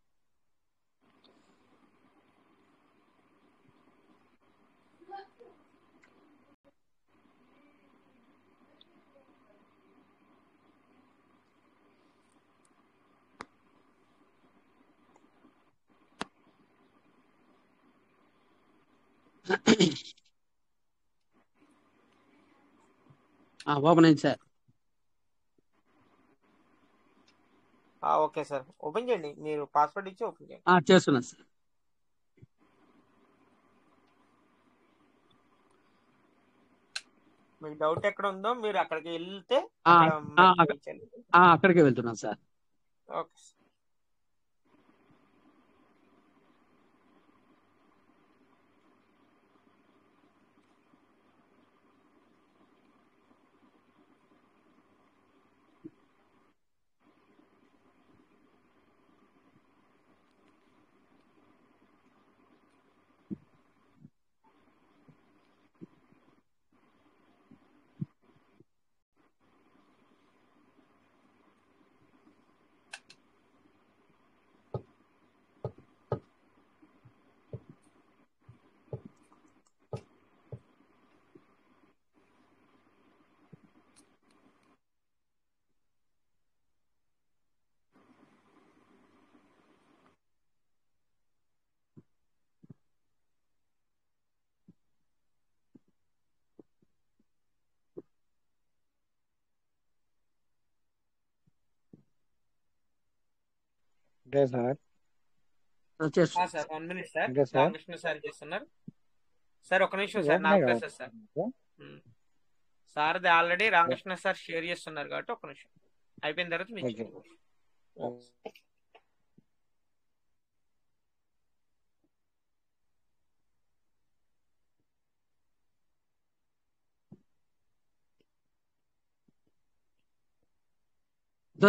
ఓపెన్ అయింది సార్. ఓకే సార్, ఓపెన్ చేయండి, మీరు పాస్వర్డ్ ఇచ్చి ఓపెన్ చేయండి. చేస్తున్నాను సార్. మీకు డౌట్ ఎక్కడ ఉందో మీరు అక్కడికి వెళ్తే అక్కడికే వెళ్తున్నాను సార్. ఓకే. Okay sir. చేస్తున్నాం sir 1 minute sir, okay sir. Ramakrishna sir చేస్తున్నారు. సార్ ఒక నిమిషం సార్, ఓపెనే కదా నాగప్రసాద్ సార్. సార్ది ఆల్రెడీ రామకృష్ణ సార్ షేర్ చేస్తున్నారు కాబట్టి ఒక నిమిషం అయిపోయిన తర్వాత మీరు ఓకే. చెప్పండి.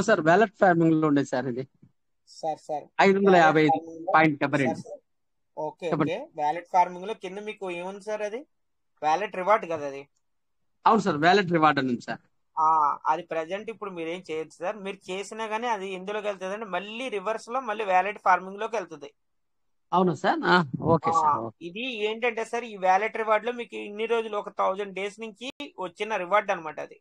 సార్ వ్యాలెట్ ఫార్మింగ్ లో ఉండేది సార్ ఇది సార్ 555.72. ఓకే చెప్పండి. ఓకే. వ్యాలెట్ ఫార్మింగ్ లో కింద మీకు ఏముంది సార్? అది వ్యాలెట్ రివార్డ్ కదా అది. అవును సార్, వ్యాలెట్ రివార్డ్ అని ఉంది సార్. అది ప్రజెంట్ ఇప్పుడు మీరు ఏం చేయొచ్చు సార్, మీరు చేసినా గానీ అది ఎందులోకి వెళ్తుంది అంటే మళ్ళీ రివర్స్ లో మళ్ళీ వ్యాలెట్ ఫార్మింగ్ లోకి వెళ్తుంది. అవునా సార్? Okay sir. ఇది ఏంటంటే సార్, ఈ వ్యాలెట్ రివార్డ్ లో మీకు ఇన్ని రోజులు ఒక 1000 డేస్ నుంచి వచ్చిన రివార్డ్ అనమాట అది.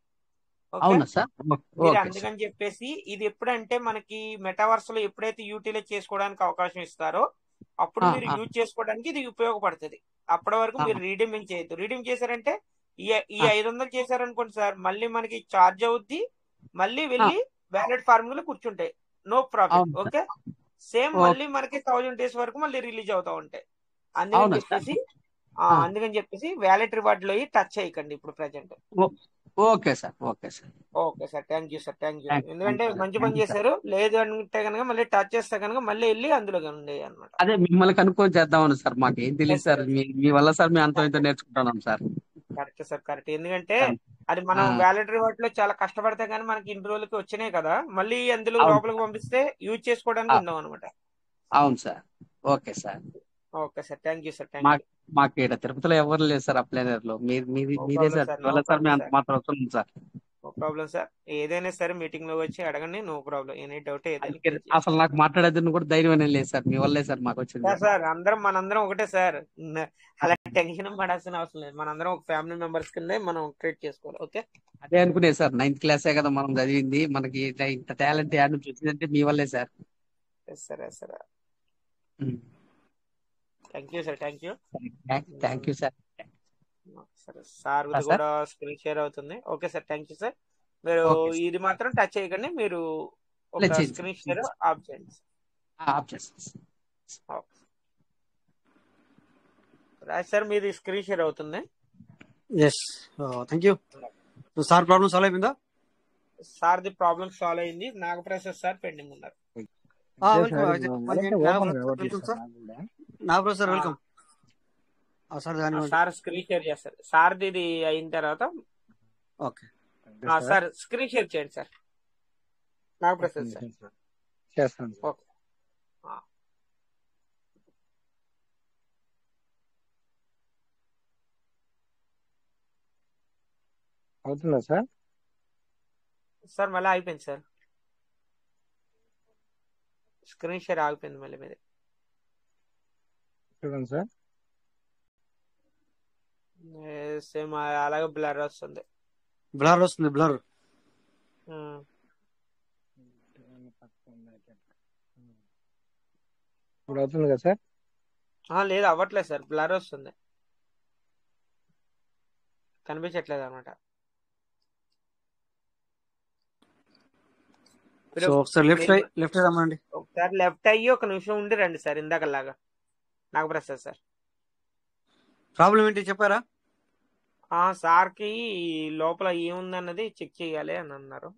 ఓకే, అవునా సార్? మీరు ఓకే సార్. అందుకని చెప్పేసి ఇది ఎప్పుడంటే మనకి మెటావర్స్ లో ఎప్పుడైతే యూటిలైజ్ చేసుకోవడానికి అవకాశం ఇస్తారో అప్పుడు మీరు యూజ్ చేసుకోవడానికి ఇది ఉపయోగపడుతుంది. అప్పటి వరకు మీరు రీడీమింగ్ చేయొద్దు. రీడీమ్ చేశారంటే ఈ 500 చేశారనుకోండి సార్, మళ్ళీ మనకి ఛార్జ్ అవుద్ది, మళ్ళీ వెళ్ళి వ్యాలెట్ ఫార్మింగ్ లో కూర్చుంటాయి, నో ప్రాఫిట్. ఓకే, సేమ్ మళ్ళీ మనకి 1000 డేస్ వరకు మళ్ళీ రిలీజ్ అవుతా ఉంటాయి. అందుకని చెప్పేసి వ్యాలెట్ రివార్డ్ లో టచ్ చేయకండి ఇప్పుడు present. Okay sir. Okay sir. Okay sir, thank you sir, thank you. ఎందుకంటే మంచి పని చేశారు. లేదు అంటే కనుక మళ్ళీ టచ్ చేస్తే కనుక మళ్ళీ వెళ్ళి అందులో ఉండేవి అనమాట. అదే మిమ్మల్ని కనుక్కొని చేద్దామని సార్, మాకు ఏం తెలియదు సార్. మీ వల్ల సార్ మేము అంత ఇంత నేర్చుకుంటున్నాం సార్. Correct sir, correct. ఎందుకంటే అది మనం వ్యాలెట్ రివార్డ్ లో చాలా కష్టపడితే కానీ మనకి ఇన్ని రోజులకి వచ్చినాయి కదా, మళ్ళీ అందులో లోపలికి పంపిస్తే యూజ్ చేసుకోవడానికి ఉండవు అనమాట. అవును sir. Okay sir. Okay sir, thank you sir, thank you. మాకు ఇక్కడ తిరుపతిలో ఎవరు లేదు సార్ అప్లైనర్ లో. మీరే సార్. వల్ల సార్ మేము అంత మాత్రం వస్తున్నాం సార్. నో ప్రాబ్లం సార్, ఏదైనా సరే మీటింగ్ లో వచ్చి అడగండి, నో ప్రాబ్లం. ఎనీ డౌట్ ఏదైనా. అసలు నాకు మాట్లాడేదని కూడా ధైర్యం లేదు సార్, మీ వల్లే సార్ మాకు వచ్చింది. సార్ మనందరం ఒకటే సార్, అలా టెన్షన్ పడాల్సిన అవసరం లేదు. మనందరం ఒక ఫ్యామిలీ మెంబర్స్ కింద మనం ట్రీట్ చేసుకోవాలి. ఓకే, అదే అనుకునే సార్, 9th క్లాసే కదా మనం చదివింది, మనకి ఇంత టాలెంట్ యాడ్ నుంచి వచ్చిందంటే మీ వల్లే సార్. సరే సరే, thank you sir, thank you. Thank you sir. సరే సార్, కూడా స్క్రీన్ షేర్ అవుతుంది. Okay sir, thank you sir. మీరు ఇది మాత్రం టచ్ చేయకండి, మీరు ఒక స్క్రీన్ షేర్ ఆఫ్ చేయండి. రాజ్ సార్, మీది స్క్రీన్ షేర్ అవుతుంది. Yes, thank you. Sir problem solve అయిపోయిందా? సార్ ది ప్రాబ్లమ్ సాల్వ్ అయింది. నాగప్రసాద్ సార్ పెండింగ్ ఉన్నారు. Nagaprasad welcome. Sir screen share చేస్తారు. సార్ ఇది అయిన తర్వాత ఓకే సార్ స్క్రీన్ షేర్ చేయండి సార్. నాగప్రసాద్ సార్ చేస్తాను. ఓకే, అవుతుందా సార్? సార్ మళ్ళీ అయిపోయింది సార్, స్క్రీన్ షేర్ ఆగిపోయింది మళ్ళీ మీది. చూడండి సార్. సేమ్ అలాగే బ్లర్ వస్తుంది. బ్లర్ వస్తుంది, బ్లర్. ఇప్పుడు అవుతుంది కదా సార్? లేదు, అవ్వట్లేదు సార్, బ్లర్ వస్తుంది, కనిపించట్లేదు అనమాట. ఒకసారి లెఫ్ట్ రమ్మండి. ఒకసారి లెఫ్ట్ అయ్యి ఒక నిమిషం ఉండి రండి సార్, ఇందాకలాగా. నాగప్రసాద్ సార్, ప్రాబ్లం ఏంటి చెప్పారా? సార్కి లోపల ఏముందన్నది చెక్ చేయాలి అని అన్నారు.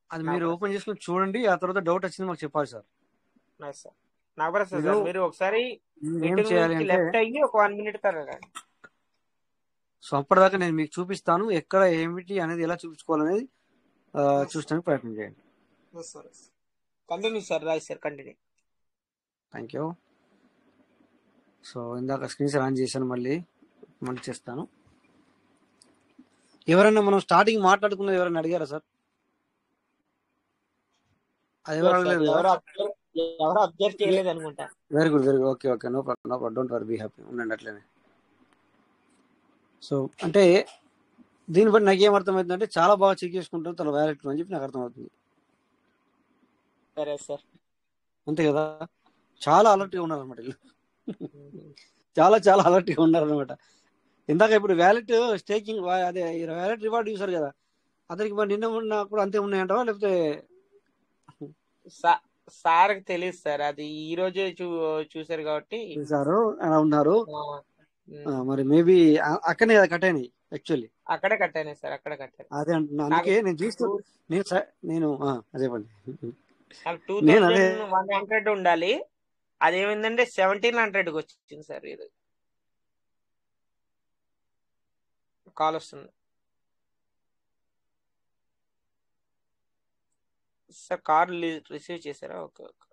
అది మీరు ఓపెన్ చేసుకుని చూడండి, ఆ తర్వాత డౌట్ వచ్చింది మాకు చెప్పాలి sir. Nice sir. Nagaprasad sir, మీరు ఒకసారి లెఫ్ట్ అయ్యి ఒక 1 మినిట్ తర్వాత. సో అప్పటిదాకా నేను మీకు చూపిస్తాను ఎక్కడ ఏమిటి అనేది, ఎలా చూపించుకోవాలనేది చూస్తానికి ప్రయత్నం చేయండి. Continue sir, right sir, continue. Thank you. So ఇందాక స్క్రీన్ షేర్ ఆన్ చేశాను, మళ్ళీ చేస్తాను. ఎవరైనా మనం స్టార్టింగ్ మాట్లాడుకున్నది ఎవరైనా అడిగారా సార్? అది ఎవరు అడగలేదు, ఎవరు అబ్జర్వ్ చేయలేదు అనుకుంటా. Very good, very good. Okay okay, no problem, don't worry, be happy, ఉండండి అట్లనే. సో అంటే దీన్ని బట్టి నాకు ఏం అర్థమవుతుందంటే చాలా బాగా చెక్ చేసుకుంటాను తన వ్యాలెట్ అని చెప్పి నాకు అర్థమవుతుంది. సరే సార్, అంతే కదా, చాలా అలర్ట్గా ఉన్నారనమాట వీళ్ళు. చాలా చాలా అలర్ట్గా ఉన్నారనమాట. ఇందాక ఇప్పుడు వ్యాలెట్ స్టేకింగ్, అదే వ్యాలెట్ రివార్డ్ చూసారు కదా, అతనికి మరి నిన్న ఉన్న కూడా అంతే ఉన్నాయంటావా లేకపోతే? సార్కి తెలియదు సార్, అది ఈ రోజే చూసారు కాబట్టి. సారు అలా ఉన్నారు. ఆ, మరి మేబీ అక్కడనే కదా కట్ అయినాయి యాక్చువల్లీ. అక్కడే కట్టాను సార్, అక్కడే కట్టాను. అదే అంటున్నా, నాకు అందుకే నేను చూస్తూ నేను అదే పండి నాకు నేను అదే 2100 ఉండాలి, అదేమైందంటే 1700కి వచ్చింది సార్. ఇది కాల్ వస్తుంది సార్, కాల్ రిసీవ్ చేశారా? Okay okay.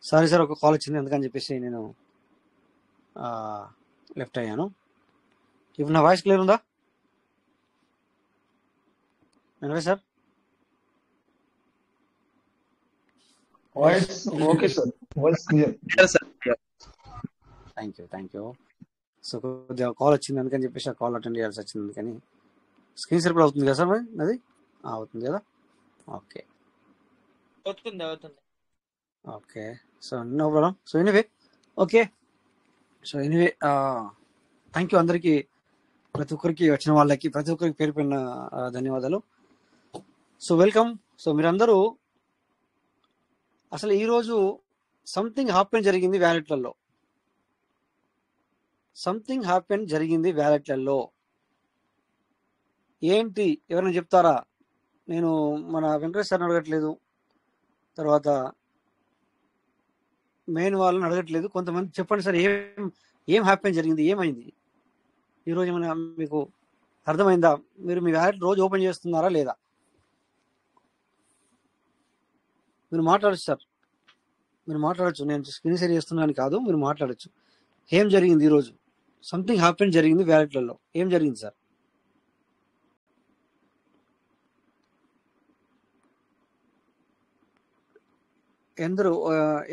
సారీ సార్, ఒక కాల్ వచ్చింది అందుకని చెప్పేసి నేను లెఫ్ట్ అయ్యాను. ఇప్పుడు నా వాయిస్ క్లియర్ ఉందా sir? Voice okay sir, voice clear. Thank you. So కొద్దిగా కాల్ వచ్చింది అందుకని చెప్పేసి ఆ కాల్ అటెండ్ చేయాల్సి వచ్చింది. అందుకని స్క్రీన్ షేర్ కూడా అవుతుంది కదా సార్? మరి అది అవుతుంది కదా? Okay okay. So no problem. So anyway okay. So anyway thank you అందరికీ, ప్రతి ఒక్కరికి వచ్చిన వాళ్ళకి ప్రతి ఒక్కరికి పేరు పైన ధన్యవాదాలు. So welcome. సో మీరందరూ అసలు ఈరోజు సంథింగ్ హ్యాపెన్ జరిగింది వ్యాలెట్లలో. సంథింగ్ హ్యాపెన్ జరిగింది వ్యాలెట్లలో. ఏంటి ఎవరైనా చెప్తారా? నేను మన వెంకటేష్ సార్ని అడగట్లేదు, తర్వాత మెయిన్ వాళ్ళని అడగట్లేదు, కొంతమంది చెప్పండి సార్ ఏం హ్యాపెన్ జరిగింది, ఏమైంది ఈరోజు? ఏమైనా మీకు అర్థమైందా? మీరు మీ వ్యాలెట్ రోజు ఓపెన్ చేస్తున్నారా లేదా? మీరు మాట్లాడచ్చు సార్, మీరు మాట్లాడచ్చు. నేను స్క్రీన్ షేర్ చేస్తున్నాను కాదు, మీరు మాట్లాడచ్చు. ఏం జరిగింది ఈరోజు? సంథింగ్ హ్యాపెన్ జరిగింది వ్యాలెట్లలో. ఏం జరిగింది సార్?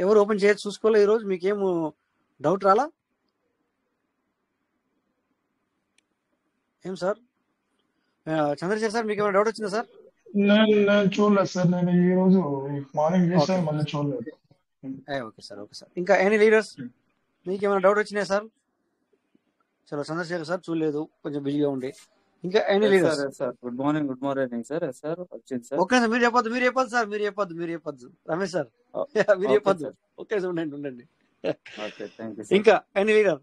ఎవరు ఓపెన్ చేయొచ్చు చూసుకోలే ఈరోజు? మీకేం డౌట్ రాలా ఏం సార్? చంద్రశేఖర్ సార్ మీకు ఏమైనా డౌట్ వచ్చిందా సార్? నేను చూడలేదు సార్, నేను ఈ రోజు మార్నింగ్ చేశాను, మళ్ళీ చూడలేదు. Okay sir. ఇంకా ఎనీ లీడర్స్ మీకు ఏమైనా డౌట్ వచ్చినాయా సార్? చలో చంద్రశేఖర్ సార్ చూడలేదు, కొంచెం బిజీగా ఉండి. ఇంకా any leaders? Sir good morning sir. వచ్చింది సార్. ఓకే సార్, మీరు చెప్పొద్దు సార్, మీరు చెప్పొద్దు రమేష్ సార్, మీరు చెప్పొద్దు. ఓకే సార్, ఉండండి. ఇంకా ఎనీ లీడర్?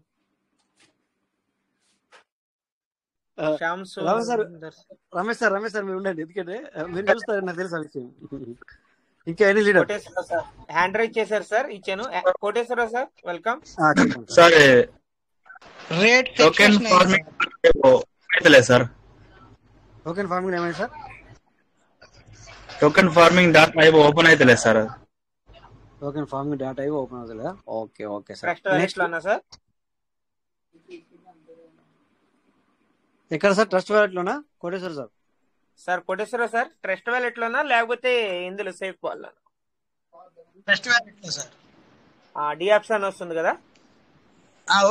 రమేష్ సార్ మీరు ఉండండి, ఎందుకంటే మీరు చూస్తారు, నాకు తెలుసు ఆ విషయం. ఇంకా ఎనీ లీడర్? హ్యాండ్ రైజ్ చేశారు సార్, ఇచ్చాను. Koteswararao sir welcome. Sir token farming అయితే సార్. టోకెన్ ఫార్మింగ్ ఏమైంది sir? Token farming dot I open అయితే లేదు sir. Token farming dot I open అవుతలేదా? Okay sir. నెక్స్ట్ సార్ ఎక్కడ సార్? ట్రస్ట్ వ్యాలెట్ లోనా Koteswara sir? Sir Koteswararao sir, trust wallet లోనా లేకపోతే ఇందులో సేఫ్ వాళ్ళ? ట్రస్ట్ వ్యాలెట్ లో సార్. డి ఆప్షన్ వస్తుంది కదా,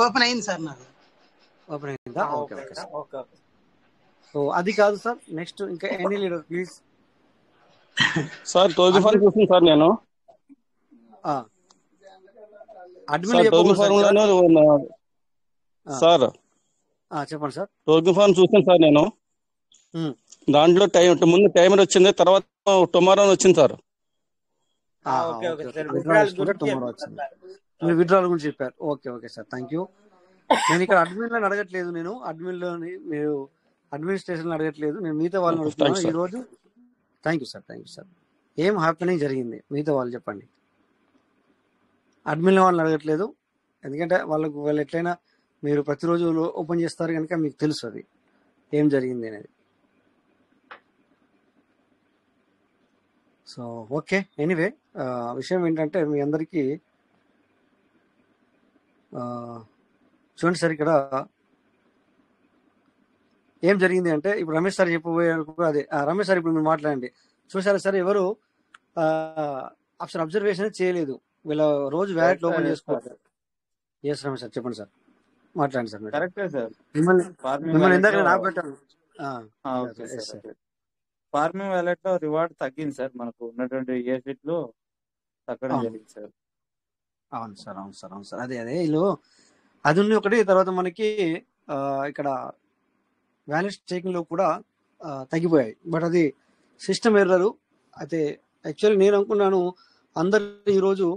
ఓపెన్ అయింది సార్ నాకు. ఓపెన్ అయిందా? ఓకే. సో అది కాదు సార్, నెక్స్ట్ ఇంకా any leader please. Sir token form చూస్తాను సార్ నేను. అడ్మిన్ సార్ చెప్పండి సార్. టోకెన్ ఫార్మ్ చూస్తాను సార్ నేను. దాంట్లో ముందు టైమర్ వచ్చింది, తర్వాత టుమారో వచ్చింది సార్. టుమారో వచ్చింది. మీరు విత్డ్రాల్ గురించి చెప్పారు. Okay sir, thank you. నేను ఇక్కడ అడ్మిన్ అడగట్లేదు, నేను మీరు అడ్మినిస్ట్రేషన్ అడగట్లేదు, నేను మిగతా వాళ్ళని అడుగుతున్నాను ఈ రోజు. Thank you sir. ఏం హ్యాపెనింగ్ జరిగింది మిగతా వాళ్ళు చెప్పండి. అడ్మిన్ వాళ్ళని అడగట్లేదు, ఎందుకంటే వాళ్ళు ఎట్లయినా మీరు ప్రతిరోజు ఓపెన్ చేస్తారు కనుక మీకు తెలుసు అది ఏం జరిగింది అనేది. సో ఓకే, ఎనీవే విషయం ఏంటంటే మీ అందరికీ చూడండి సార్, ఇక్కడ ఏం జరిగింది అంటే ఇప్పుడు రమేష్ సార్ చెప్పబోయారు అదే. రమేష్ సార్ ఇప్పుడు మీరు మాట్లాడండి. చూసారా సార్, ఎవరు అసలు అబ్జర్వేషన్ చేయలేదు, వీళ్ళ రోజు వ్యాలెట్ ఓపెన్ చేసుకోవాలి. ఎస్ రమేష్ సార్ చెప్పండి సార్, మాట్లాడండి సార్. కరెక్టే సార్. మిమ్మల్ని ఇందాక నేను ఆపెట్టాను. Okay sir. ఫార్మింగ్ వ్యాలెట్ లో రివార్డ్ తగ్గింది సార్, మనకు ఉన్నటువంటి ఏసెట్ లో తగ్గడం జరిగింది సార్. అవును సార్, అవును సార్, అవును సార్. అదే వీళ్ళు అది ఉంది ఒకటి. తర్వాత మనకి ఇక్కడ వ్యాలెట్ స్టేకింగ్ లో కూడా తగ్గిపోయాయి. బట్ అది సిస్టమ్ ఎర్రరు. అయితే యాక్చువల్లీ నేను అనుకున్నాను అందరు ఈరోజు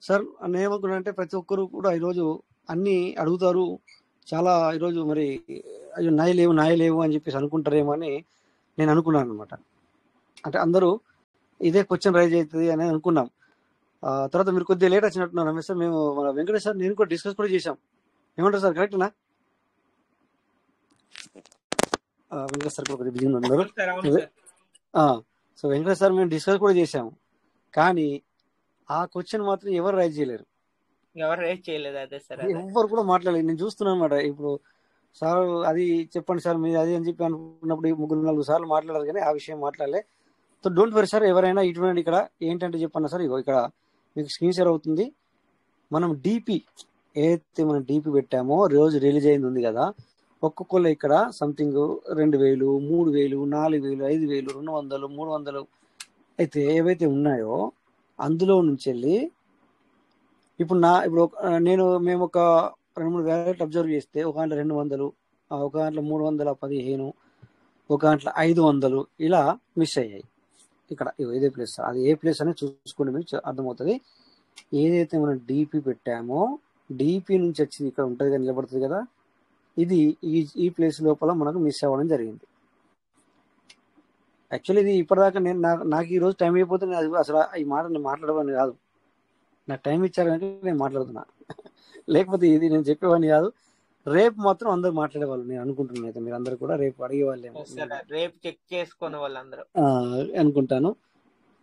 సార్ నేను ఏమనుకున్నా అంటే ప్రతి ఒక్కరు కూడా ఈరోజు అన్ని అడుగుతారు చాలా. ఈరోజు మరి అయ్యో నాయలేవు అని చెప్పేసి అనుకుంటారేమో అని నేను అనుకున్నాను అనమాట. అంటే అందరూ ఇదే క్వశ్చన్ రైజ్ అవుతుంది అని అనుకున్నాం. తర్వాత మీరు కొద్దిగా లేట్ వచ్చినట్టున్నారు రమేష్ సార్. మేము మన వెంకటేష్ సార్ నేను కూడా డిస్కస్ కూడా చేశాం. ఏమంటారు సార్, కరెక్టేనా? వెంకటేష్ సార్ కొద్దిగా బిజీగా ఉన్నారు. సో వెంకటేష్ సార్ మేము డిస్కస్ కూడా చేశాము, కానీ ఆ క్వశ్చన్ మాత్రం ఎవరు రైజ్ చేయలేరు, ఎవరు కూడా మాట్లాడలేదు. నేను చూస్తున్నాను అనమాట. ఇప్పుడు సార్ అది చెప్పండి సార్ మీరు అది అని చెప్పి అనుకున్నప్పుడు 3-4 సార్లు మాట్లాడారు, కానీ ఆ విషయం మాట్లాడలే. సో డోంట్ వరీ సార్, ఎవరైనా ఇటువంటి ఇక్కడ ఏంటంటే చెప్పండి సార్, ఇగో ఇక్కడ మీకు స్క్రీన్ షేర్ అవుతుంది. మనం డిపి ఏదైతే మనం డిపి పెట్టామో రోజు రిలీజ్ అయింది ఉంది కదా, ఒక్కొక్కళ్ళు ఇక్కడ సంథింగ్ 2000, 3000, 4000, 5000, 200, 300 అయితే ఏవైతే ఉన్నాయో అందులో నుంచి వెళ్ళి ఇప్పుడు మేము ఒక 2-3 వ్యాలెట్ అబ్జర్వ్ చేస్తే ఒక దాంట్లో 200, ఒక దాంట్లో 315, ఒక దాంట్లో 500 ఇలా మిస్ అయ్యాయి. ఇక్కడ ఇదే ప్లేస్, అది ఏ ప్లేస్ అనేది చూసుకోండి, మీకు అర్థమవుతుంది. ఏదైతే మనం డిపి పెట్టామో డిపి నుంచి వచ్చి ఇక్కడ ఉంటుంది కదా, నిలబడుతుంది కదా, ఇది ఈ ప్లేస్ లోపల మనకు మిస్ అవ్వడం జరిగింది. యాక్చువల్లీ ఇది ఇప్పటిదాకా నాకు ఈ రోజు టైం అయిపోతే నేను అసలు ఈ మాట నేను మాట్లాడమని కాదు, నాకు టైం ఇచ్చారు కనుక నేను మాట్లాడుతున్నా, లేకపోతే ఇది నేను చెప్పేవాడిని కాదు. రేపు మాత్రం అందరు మాట్లాడేవాళ్ళు నేను అనుకుంటున్నాను. అయితే మీరు అందరు కూడా రేపు అడిగేవాళ్ళేమో, రేపు చెక్ చేసుకునే వాళ్ళందరూ అనుకుంటాను.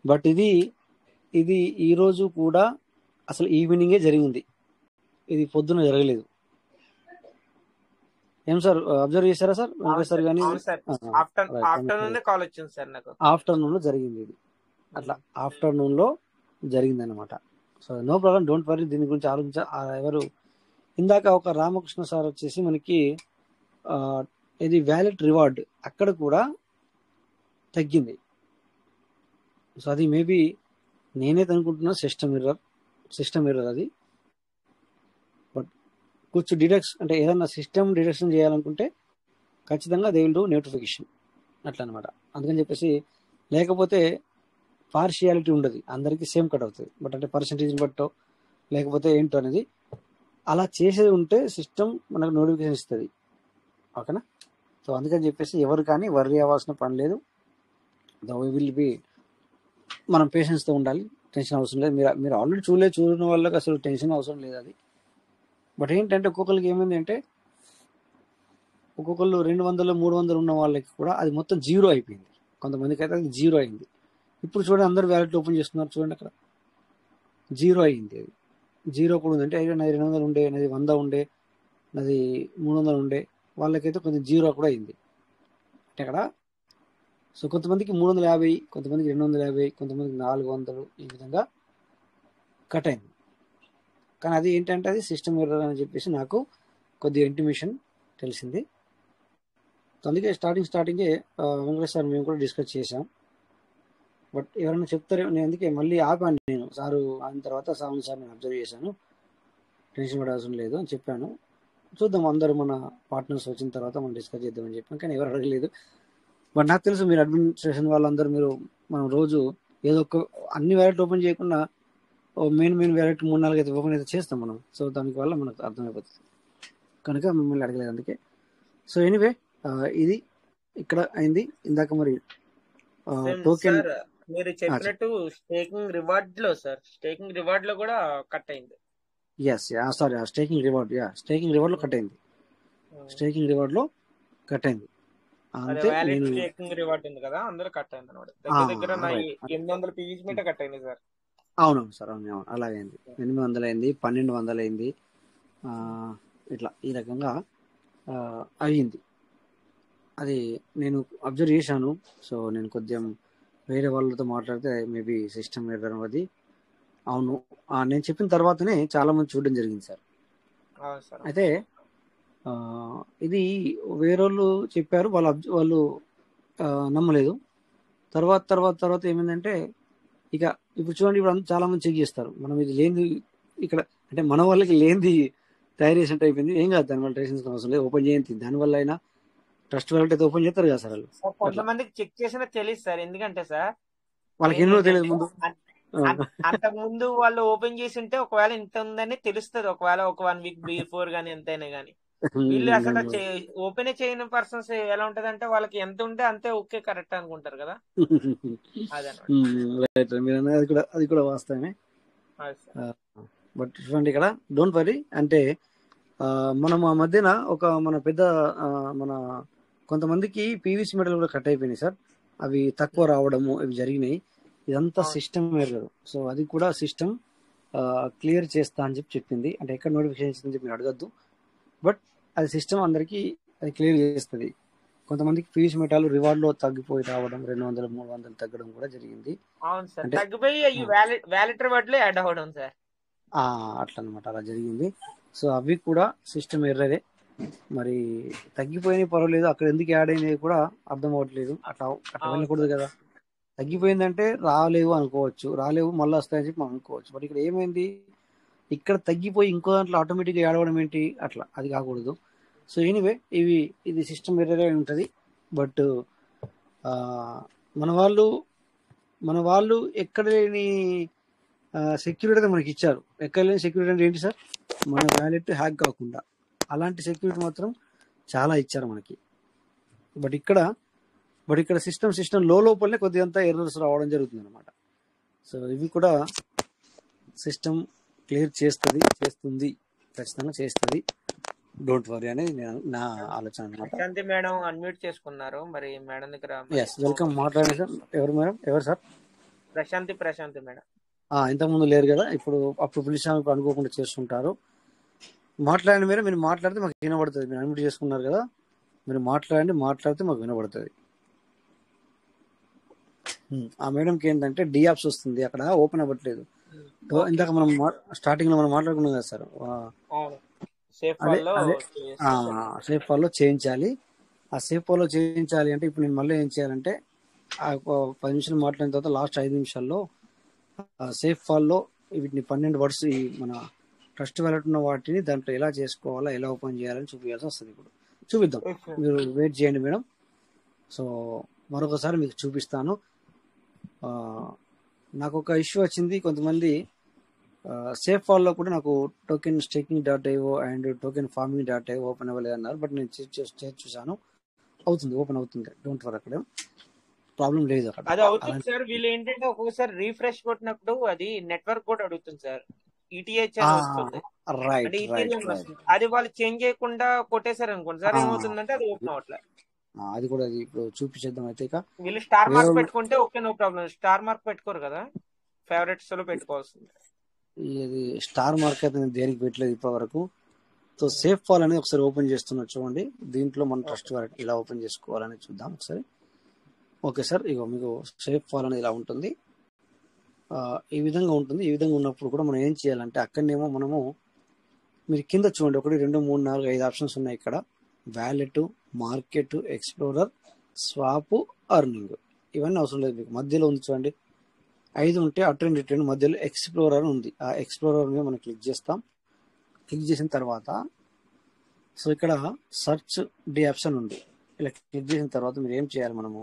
బట్ ఇది ఈ రోజు కూడా అసలు ఈవినింగే జరిగింది, ఇది పొద్దున జరగలేదు. ఏం సార్ అబ్జర్వ్ చేశారా సార్ వెంకటేష్ సార్? కానీ ఆఫ్టర్నూన్ లో జరిగింది ఇది, అట్లా ఆఫ్టర్నూన్ లో జరిగింది అనమాట. So no problem, don't worry, దీని గురించి ఎవరు ఇందాక ఒక రామకృష్ణ సార్ వచ్చేసి మనకి ఇది వ్యాలెట్ రివార్డ్ అక్కడ కూడా తగ్గింది. సో అది మేబీ నేనైతే అనుకుంటున్నా సిస్టమ్ ఎర్రర్ అది. బట్ కొంచెం డిడక్షన్ అంటే ఏదన్నా సిస్టమ్ డిడక్షన్ చేయాలనుకుంటే ఖచ్చితంగా దే విల్ డూ నోటిఫికేషన్ అట్లా అనమాట. అందుకని చెప్పేసి లేకపోతే పార్షియాలిటీ ఉండదు, అందరికీ సేమ్ కట్ అవుతుంది. బట్ అంటే పర్సంటేజ్ బట్టో లేకపోతే ఏంటో అనేది అలా చేసేది ఉంటే సిస్టమ్ మనకు నోటిఫికేషన్ ఇస్తుంది, ఓకేనా? సో అందుకని చెప్పేసి ఎవరు కానీ వర్రీ అవ్వాల్సిన పని లేదు. విల్ బి మనం పేషెన్స్తో ఉండాలి, టెన్షన్ అవసరం లేదు. మీరు ఆల్రెడీ చూడని వాళ్ళకి అసలు టెన్షన్ అవసరం లేదు అది. బట్ ఏంటంటే ఒక్కొక్కరికి ఏమైంది అంటే ఒక్కొక్కళ్ళు 200, 300 ఉన్న వాళ్ళకి కూడా అది మొత్తం జీరో అయిపోయింది. కొంతమందికి అయితే అది జీరో అయింది. ఇప్పుడు చూడండి అందరూ వ్యాలెట్ ఓపెన్ చేస్తున్నారు, చూడండి అక్కడ జీరో అయింది. అది జీరో కూడా ఉందంటే నాది 200 ఉండే, నాది 100 ఉండే, నాది 300 ఉండే వాళ్ళకైతే కొంచెం జీరో కూడా అయింది అంటే అక్కడ. సో కొంతమందికి 350, కొంతమందికి 250, కొంతమందికి 400 ఈ విధంగా కట్ అయింది. కానీ అది ఏంటంటే అది సిస్టమ్ ఎర్రర్ అని చెప్పేసి నాకు కొద్దిగా ఇంటిమేషన్ తెలిసింది. అందుకే స్టార్టింగే వెంకటేష్ సార్ మేము కూడా డిస్కస్ చేసాం. బట్ ఎవరైనా చెప్తారేమో, నేను అందుకే మళ్ళీ ఆపాను. నేను సారు అయిన తర్వాత సార్ నేను అబ్జర్వ్ చేశాను, టెన్షన్ పడే అవసరం లేదు అని చెప్పాను. చూద్దాం అందరూ మన పార్ట్నర్స్ వచ్చిన తర్వాత మనం డిస్కస్ చేద్దామని చెప్పాను, కానీ ఎవరు అడగలేదు. బట్ నాకు తెలుసు మీరు అడ్మినిస్ట్రేషన్ వాళ్ళందరూ మనం రోజు ఏదో ఒక అన్ని వ్యాలెట్ ఓపెన్ చేయకుండా మెయిన్ వ్యాలెట్ 3-4 అయితే ఓపెన్ అయితే చేస్తాం మనం. సో దానికి వల్ల మనకు అర్థమైపోతుంది కనుక మిమ్మల్ని అడగలేదు అందుకే. సో ఎనీవే ఇది ఇక్కడ అయింది. ఇందాక మరి టోకెన్ మీరు చెప్పినట్టు స్టేకింగ్ రివార్డ్ లో కూడా కట్ అయింది. సారీ స్టేకింగ్ రివార్డ్ లో కట్ అయింది. అదే అంతే. వ్యాలిడ్ నేను స్టేకింగ్ రివార్డ్ ఉంది కదా, అందులో కట్ అయింది అనమాట. దగ్గర దగ్గర నా రైట్. 800 పీవీసీ మీట కట్ అయింది సార్. అవునవును సార్, అవును అవును, అలాగే అయింది. 800 అయింది, 1200 అయింది. ఆ, ఇట్లా ఈ రకంగా అయ్యింది. అది నేను అబ్జర్వ్ చేశాను. సో నేను కొద్దిగా వేరే వాళ్ళతో మాట్లాడితే మేబీ సిస్టమ్ ఎర్రర్ అది. అవును, నేను చెప్పిన తర్వాతనే చాలా మంది చూడడం జరిగింది సార్. అవును సార్. అయితే ఇది వేరేళ్ళు చెప్పారు, వాళ్ళు నమ్మలేదు. తర్వాత ఏమైందంటే ఇక ఇప్పుడు చూడండి, ఇప్పుడు చాలా మంది చెక్ చేస్తారు. మనం ఇది లేనిది ఇక్కడ అంటే మన వాళ్ళకి లేనిది తయారు చేసినట్టు అయిపోయింది. ఏం కాదు, దానివల్ల ట్రేషన్స్ అవసరం లేదు, ఓపెన్ చేయండి. దానివల్ల అయినా ట్రస్ట్ వాలెట్ అయితే ఓపెన్ చేస్తారు కదా సార్ వాళ్ళు. సార్ అట్లా కొంతమందికి చెక్ చేసినా తెలియదు సార్. ఎందుకంటే సార్ వాళ్ళకి ఎన్నో తెలియదు ఏంటంటే ముందు. అంతకు ముందు వాళ్ళు ఓపెన్ చేసి ఉంటే ఒకవేళ ఇంత ఉందని తెలుస్తుంది, ఒకవేళ ఒక 1 వీక్ బిఫోర్ గానీ ఎంతైనా గానీ. వీళ్ళు అసలు ఓపెన్ చేయని పర్సన్స్ ఎలా ఉంటదంటే వాళ్ళకి ఎంత ఉంటే అంతే ఓకే కరెక్ట్ అనుకుంటారు కదా. రైట్, మీరు అన్నది అది కూడా వాస్తవమే. బట్ చూడండి ఇక్కడ డోంట్ వరీ అంటే మనం ఆ మధ్యన మన పెద్ద మన కొంతమందికి పీవీసీ మెడల్ కూడా కట్ అయిపోయినాయి సార్. అవి తక్కువ రావడము ఇవి జరిగినాయి. ఇదంతా సిస్టమ్ ఎర్రర్. సో అది కూడా సిస్టమ్ క్లియర్ చేస్తా అని చెప్పింది. అంటే ఎక్కడ నోటిఫికేషన్ ఇస్తుందని చెప్పి మీరు అడగద్దు, బట్ అది సిస్టమ్ అందరికి అది క్లియర్ చేస్తుంది. కొంతమందికి పీవీసీ మెటాలు రివార్డ్ లో తగ్గిపోయి రావడం, 200 300 తగ్గడం కూడా జరిగింది. అవును సార్, తగ్గిపోయి వ్యాలిడ్ రివార్డ్ లో యాడ్ అవ్వడం సార్. అట్లా అనమాట, అలా జరిగింది. సో అవి కూడా సిస్టమ్ ఎర్రరే. మరి తగ్గిపోయినాయి పర్వాలేదు, అక్కడ ఎందుకు యాడ్ అయినాయి కూడా అర్థం అవ్వట్లేదు. అట్లా వెళ్ళకూడదు కదా. తగ్గిపోయిందంటే రాలేవు అనుకోవచ్చు, రాలేవు మళ్ళీ వస్తాయని చెప్పి మనం అనుకోవచ్చు. బట్ ఇక్కడ ఏమైంది, ఇక్కడ తగ్గిపోయి ఇంకో దాంట్లో ఆటోమేటిక్గా యాడ్ అవ్వడం ఏంటి, అట్లా అది కాకూడదు. సో ఎనీవే ఇది సిస్టమ్ ఎర్రరే ఉంటుంది. బట్ మన వాళ్ళు ఎక్కడ లేని సెక్యూరిటీ మనకి ఇచ్చారు. ఎక్కడ లేని సెక్యూరిటీ అంటే ఏంటి సార్, మన వ్యాలెట్ హ్యాక్ కాకుండా అలాంటి సెక్యూరిటీ మాత్రం చాలా ఇచ్చారు మనకి. బట్ ఇక్కడ సిస్టమ్ లోపలనే కొద్దిగంతా ఎర్రర్స్ రావడం జరుగుతుంది అనమాట. సో ఇవి కూడా సిస్టమ్ క్లియర్ చేస్తుంది, ఖచ్చితంగా చేస్తుంది. డోంట్ వరీ అనేది నా ఆలోచన అనమాట. ప్రశాంతి మేడం అన్మ్యూట్ చేసుకున్నారు, మరి మేడం దగ్గర. వెల్కమ్, మాట్లాడండి సార్. ఎవరు మేడం, ఎవరు సార్? ప్రశాంతి మేడం. ఇంతకుముందు లేరు కదా, అప్పుడు పిలిచాము, ఇప్పుడు అనుకోకుండా చేస్తుంటారు. మాట్లాడండి మీరు మాట్లాడితే మాకు వినబడుతుంది. మీరు అన్మ్యూట్ చేసుకున్నారు కదా, మీరు మాట్లాడితే మాకు వినబడుతుంది. ఆ మేడంకి ఏంటంటే డియాప్స్ వస్తుంది, అక్కడ ఓపెన్ అవ్వట్లేదు. ఇందాక మనం స్టార్టింగ్ లో మనం మాట్లాడుకున్నాం కదా సార్, సేఫ్ ఫాల్లో చేయించాలి. ఆ సేఫ్ ఫాల్లో చేయించాలి అంటే ఇప్పుడు నేను మళ్ళీ ఏం చేయాలంటే 10 నిమిషాలు మాట్లాడిన తర్వాత లాస్ట్ 5 నిమిషాల్లో సేఫ్ ఫాల్లో వీటిని 12 వర్డ్స్ మన ట్రస్ట్ వ్యాలెట్ ఉన్న వాటిని దాంట్లో ఎలా చేసుకోవాలా, ఎలా ఓపెన్ చేయాలని చూపించాల్సి వస్తుంది. ఇప్పుడు చూపిద్దాం, మీరు వెయిట్ చేయండి మేడం. సో మరొకసారి మీకు చూపిస్తాను. నాకు ఒక ఇష్యూ వచ్చింది, కొంతమంది సేఫ్ ఫాల్లో కూడా నాకు token staking .io and token farming .io open అవ్వలేదు అన్నారు. బట్ నేను చూసాను, ఓపెన్ అవుతుంది. డోంట్ వరీ, అక్కడ ప్రాబ్లం లేదు. అక్కడ అది అవుతుంది సార్. వీళ్ళు ఏంటంటే ఒక్కొక్కసారి రీఫ్రెష్ కొట్టినప్పుడు అది నెట్వర్క్ కూడా అడుగుతుంది సార్. ETH వస్తుంది, అది వాళ్ళు చేంజ్ చేయకుండా కొట్టేశారు అనుకోండి సార్, ఏమవుతుందంటే అది ఓపెన్ అవ్వట్లేదు. అది కూడా ఇప్పుడు చూపించేద్దాం. అయితే వీళ్ళు స్టార్ మార్క్ పెట్టుకుంటే okay, no problem. Star mark పెట్టుకోరు కదా, ఫేవరెట్స్ లో పెట్టుకోవాల్సింది. ఇది స్టార్ మార్క్ అయితే నేను దేనికి పెట్టలేదు ఇప్పటి వరకు. సో సేఫ్ ఫాల్ అనేది ఒకసారి ఓపెన్ చేస్తున్నా చూడండి. దీంట్లో మన ట్రస్ట్ వాలెట్ ఇలా ఓపెన్ చేసుకోవాలని చూద్దాం ఒకసారి. ఓకే సార్, ఇగో మీకు సేఫ్ ఫాల్ అనేది ఇలా ఉంటుంది, ఈ విధంగా ఉంటుంది. ఈ విధంగా ఉన్నప్పుడు కూడా మనం ఏం చేయాలంటే అక్కడనేమో మనము మీరు కింద చూడండి 1 2 3 4 5 ఆప్షన్స్ ఉన్నాయి ఇక్కడ. Wallet, market, explorer, swap, earning, ఇవన్నీ అవసరం లేదు మీకు. మధ్యలో ఉంది చూడండి 5 ఉంటే అటెండ్ రిటర్న్, మధ్యలో ఎక్స్ప్లోరర్ ఉంది. ఆ ఎక్స్ప్లోరర్ మీద మనం క్లిక్ చేస్తాం. క్లిక్ చేసిన తర్వాత సో ఇక్కడ సర్చ్ డి ఆప్షన్ ఉంది. ఇలా క్లిక్ చేసిన తర్వాత మీరు ఏం చేయాలి, మనము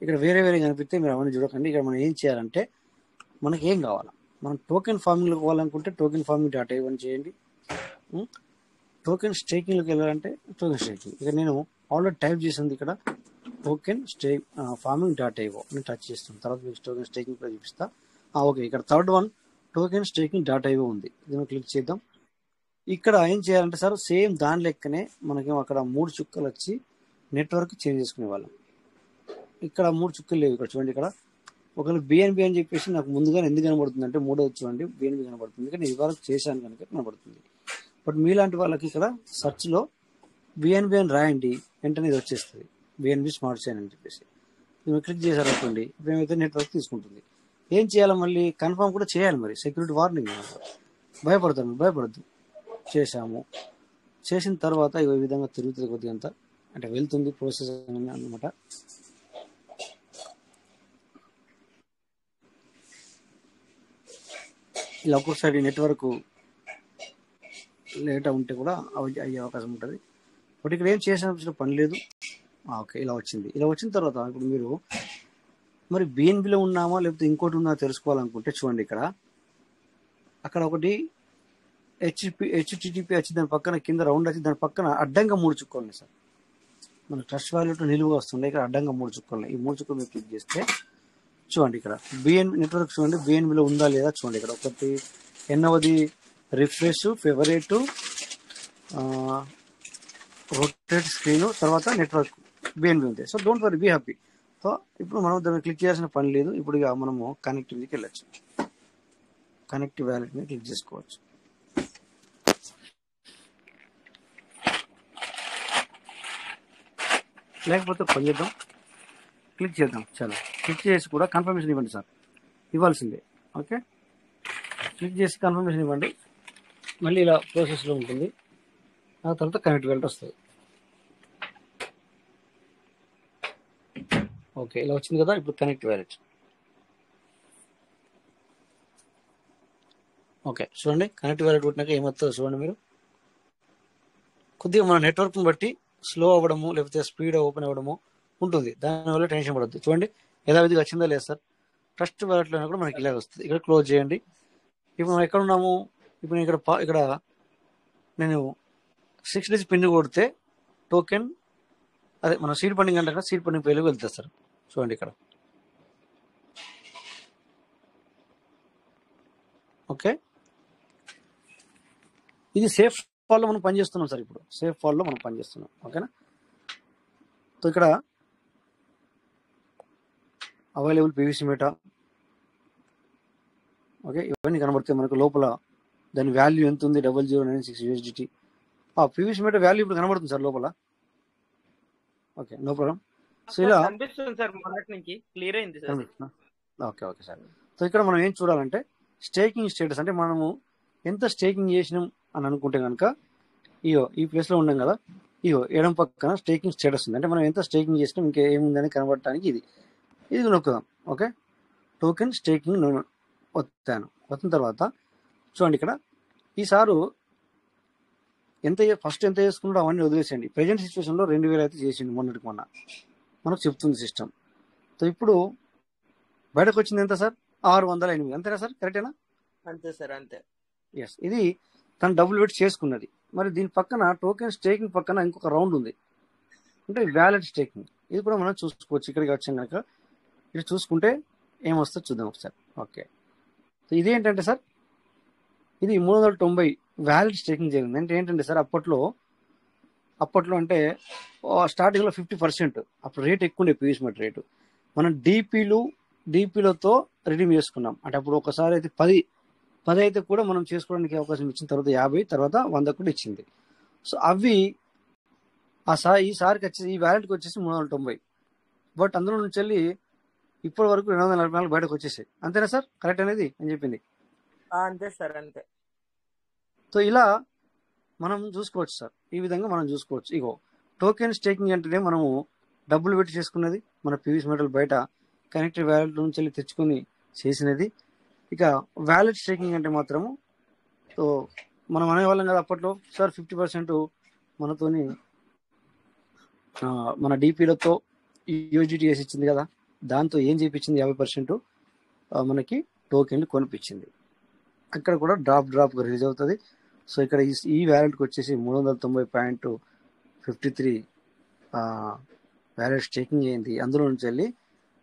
ఇక్కడ వేరే కనిపిస్తే మీరు అవన్నీ చూడకండి. ఇక్కడ మనం ఏం చేయాలంటే మనకి ఏం కావాలా, మనం టోకెన్ ఫార్మింగ్లో పోవాలనుకుంటే టోకెన్ ఫార్మింగ్ .io అని చేయండి. టోకెన్ స్టేకింగ్లోకి వెళ్ళాలంటే టోకెన్ స్టేకింగ్. ఇక నేను ఆల్రెడీ టైప్ చేసింది ఇక్కడ టోకెన్ ఫార్మింగ్ .io నేను టచ్ చేస్తాను. తర్వాత మీకు టోకెన్ స్టేకింగ్ కూడా చూపిస్తా. ఓకే, ఇక్కడ third one token staking .io ఉంది. దీన్ని క్లిక్ చేద్దాం. ఇక్కడ ఏం చేయాలంటే సార్ సేమ్ దాని లెక్కనే మనకేమో అక్కడ 3 చుక్కలు వచ్చి నెట్వర్క్ చేంజ్ చేసుకునే వాళ్ళం. ఇక్కడ 3 చుక్కలు లేవు. ఇక్కడ చూడండి, ఇక్కడ ఒకవేళ బిఎన్బి అని చెప్పేసి నాకు ముందుగానే ఎందుకు కనబడుతుంది అంటే మూడోది చూడండి బిఎన్బి కనబడుతుంది, కానీ ఇది వరకు చేశాను కనుక కనబడుతుంది. బట్ మీలాంటి వాళ్ళకి ఇక్కడ సెర్చ్లో బిఎన్బి అని రాయండి, వెంటనే ఇది వచ్చేస్తుంది, బిఎన్బి స్మార్ట్ చైన్ అని చెప్పేసి. మీరు క్లిక్ చేశారనుకోండి, ఇప్పుడు ఏమైతే నెట్వర్క్ తీసుకుంటుంది. ఏం చేయాలి, మళ్ళీ కన్ఫర్మ్ కూడా చేయాలి, మరి సెక్యూరిటీ వార్నింగ్. భయపడద్దు. చేశాము. చేసిన తర్వాత ఈ విధంగా తిరుగుతుంది, కొద్దిగా అంతా అంటే వెళ్తుంది ప్రాసెస్ అన్నమాట. ఇలా ఒక్కొక్కసారి నెట్వర్క్ లేట్ ఉంటే కూడా అయ్యే అవకాశం ఉంటుంది. బట్ ఇక్కడ ఏం చేసిన పని లేదు. ఓకే, ఇలా వచ్చింది. ఇలా వచ్చిన తర్వాత ఇప్పుడు మీరు మరి బిఎన్బిలో ఉన్నామా లేకపోతే ఇంకోటి ఉందా తెలుసుకోవాలనుకుంటే చూడండి, ఇక్కడ అక్కడ ఒకటి హెచ్టిటిపి వచ్చి దాని పక్కన కింద రౌండ్ వచ్చి దాని పక్కన అడ్డంగా 3 చుక్కలు ఉన్నాయి సార్. మన ట్రస్ట్ వాల్యూతో నిలువుగా వస్తుండే, ఇక్కడ అడ్డంగా 3 చుక్కలు ఉన్నాయి. ఈ 3 చుక్కలు మీరు క్లిక్ చేస్తే చూడండి, ఇక్కడ బిఎన్బి నెట్వర్క్ చూడండి, బిఎన్బిలో ఉందా లేదా చూడండి. ఇక్కడ ఒకటి ఎన్నవది రిఫ్రెష్, ఫేవరేట్, రొటేట్ స్క్రీన్, తర్వాత నెట్వర్క్ బిఎన్బి ఉంది. So don't worry, be happy. So ఇప్పుడు మనం దాన్ని క్లిక్ చేయాల్సిన పని లేదు. ఇప్పుడు ఇక మనము కనెక్టివిటీకి వెళ్ళచ్చు. కనెక్టివ్ వ్యాలెట్ మీద క్లిక్ చేసుకోవచ్చు. లేకపోతే పని చేద్దాం, క్లిక్ చేద్దాం. చాలా క్లిక్ చేసి కూడా కన్ఫర్మేషన్ ఇవ్వండి సార్, ఇవ్వాల్సిందే. ఓకే, క్లిక్ చేసి కన్ఫర్మేషన్ ఇవ్వండి. మళ్ళీ ఇలా ప్రాసెస్లో ఉంటుంది. ఆ తర్వాత కనెక్ట్ వ్యాలెట్ వస్తుంది. ఓకే, ఇలా వచ్చింది కదా. ఇప్పుడు కనెక్ట్ వ్యాలెట్. ఓకే, చూడండి కనెక్ట్ వ్యాలెట్ కొట్టినాక ఏమవుతుందో చూడండి మీరు. కొద్దిగా మన నెట్వర్క్ని బట్టి స్లో అవ్వడము లేకపోతే స్పీడ్ ఓపెన్ అవ్వడము ఉంటుంది. దానివల్ల టెన్షన్ పడద్దు. చూడండి యథావిధిగా వచ్చిందా లేదు సార్. ట్రస్ట్ వ్యాలెట్లో కూడా మనకి ఇలా వస్తుంది. ఇక్కడ క్లోజ్ చేయండి. ఇప్పుడు మనం ఎక్కడ ఉన్నాము, ఇప్పుడు ఇక్కడ నేను 6 డేస్ పిన్ కొడితే టోకెన్ అదే మన సీడ్ ఫండింగ్ అంటే కదా, సీడ్ ఫండింగ్ పేర్లకు వెళ్తుంది సార్. చూడండి ఇక్కడ. ఓకే, ఇది సేఫ్ ఫాల్లో మనం పనిచేస్తున్నాం సార్. ఇప్పుడు సేఫ్ ఫాల్లో మనం పనిచేస్తున్నాం. ఓకేనా. సో ఇక్కడ అవైలబుల్ పీవీసీ మెటా, ఓకే, ఇవన్నీ కనబడతాయి మనకు. లోపల దాని వాల్యూ ఎంత ఉంది, 0096 USDT. పీవీసీ మెటా వాల్యూ ఇప్పుడు కనబడుతుంది సార్ లోపల. Okay, no problem. సో ఇలా కనిపిస్తుంది సార్, మొదటి నుంచి క్లియర్ అయింది sir. Okay okay sir. So ఇక్కడ మనం ఏం చూడాలంటే స్టేకింగ్ స్టేటస్, అంటే మనము ఎంత స్టేకింగ్ చేసినాం అని అనుకుంటే కనుక ఈ ప్లేస్లో ఉన్నాం కదా, ఎడం పక్కన స్టేకింగ్ స్టేటస్ ఉంది. అంటే మనం ఎంత స్టేకింగ్ చేసినాం, ఇంకా ఏముందని కనబడటానికి ఇది నొక్కుదాం. ఓకే, టోకెన్ స్టేకింగ్ వచ్చిన తర్వాత చూడండి, ఇక్కడ ఈసారి ఫస్ట్ ఎంత చేసుకున్నాడో అవన్నీ వదిలేసేయండి. ప్రజెంట్ సిచ్యువేషన్లో 2000 అయితే చేసిండు మొన్నటికి మొన్న, మనకు చెప్తుంది సిస్టమ్. సో ఇప్పుడు బయటకు వచ్చింది ఎంత సార్, 608. అంతేనా సార్, కరెక్టేనా? అంతే సార్, అంతే. ఎస్, ఇది తను డబుల్ వెయిట్ చేసుకున్నది. మరి దీని పక్కన టోకెన్ స్టేకింగ్ పక్కన ఇంకొక రౌండ్ ఉంది, అంటే వ్యాలెట్ స్టేకింగ్. ఇది కూడా మనం చూసుకోవచ్చు. ఇక్కడికి వచ్చాం కనుక ఇది చూసుకుంటే ఏమొస్తుందో చూద్దాం ఒకసారి. ఓకే, సో ఇదేంటంటే సార్, ఇది 390 వ్యాలెట్ స్టేకింగ్ జరిగింది. అంటే ఏంటంటే సార్, అప్పట్లో అంటే స్టార్టింగ్లో 50%, అప్పుడు రేట్ ఎక్కువ ఉండే పీవీసీ మెటా రేటు. మనం డీపీలతో రిడీమ్ చేసుకున్నాం. అంటే అప్పుడు ఒకసారి అయితే 10 అయితే కూడా మనం చేసుకోవడానికి అవకాశం ఇచ్చిన తర్వాత 50, తర్వాత 100 కూడా ఇచ్చింది. సో అవి ఈసారికి వచ్చేసి ఈ వ్యాలెట్కి వచ్చేసి 390. బట్ అందులో నుంచి వెళ్ళి ఇప్పటి వరకు 244 బయటకు వచ్చేసాయి. అంతేనా సార్, కరెక్ట్ అనేది అని చెప్పింది? అంతే సార్, అంతే. సో ఇలా మనం చూసుకోవచ్చు సార్, ఈ విధంగా మనం చూసుకోవచ్చు. ఇగో టోకెన్ స్టేకింగ్ అంటేనే మనము డబ్బులు పెట్టి చేసుకున్నది, మన పీవీసీ మెటల్ బయట కనెక్టెడ్ వ్యాలెట్ నుంచి వెళ్ళి తెచ్చుకొని చేసినది. ఇక వ్యాలెట్ స్టేకింగ్ అంటే మాత్రము, సో మనం అనేవాళ్ళం కదా అప్పట్లో, సార్ 50% మనతోని మన డీపీలతో యూజిటీ వేసి ఇచ్చింది కదా, దాంతో ఏం చేయించింది, 50% మనకి టోకెన్లు కొనిపించింది. అక్కడ కూడా డ్రాప్గా రిలీజ్ అవుతుంది. సో ఇక్కడ ఈ వ్యాలెట్కి వచ్చేసి 390.53 వ్యాలెట్ స్టేకింగ్ అయింది. అందులో నుంచి వెళ్ళి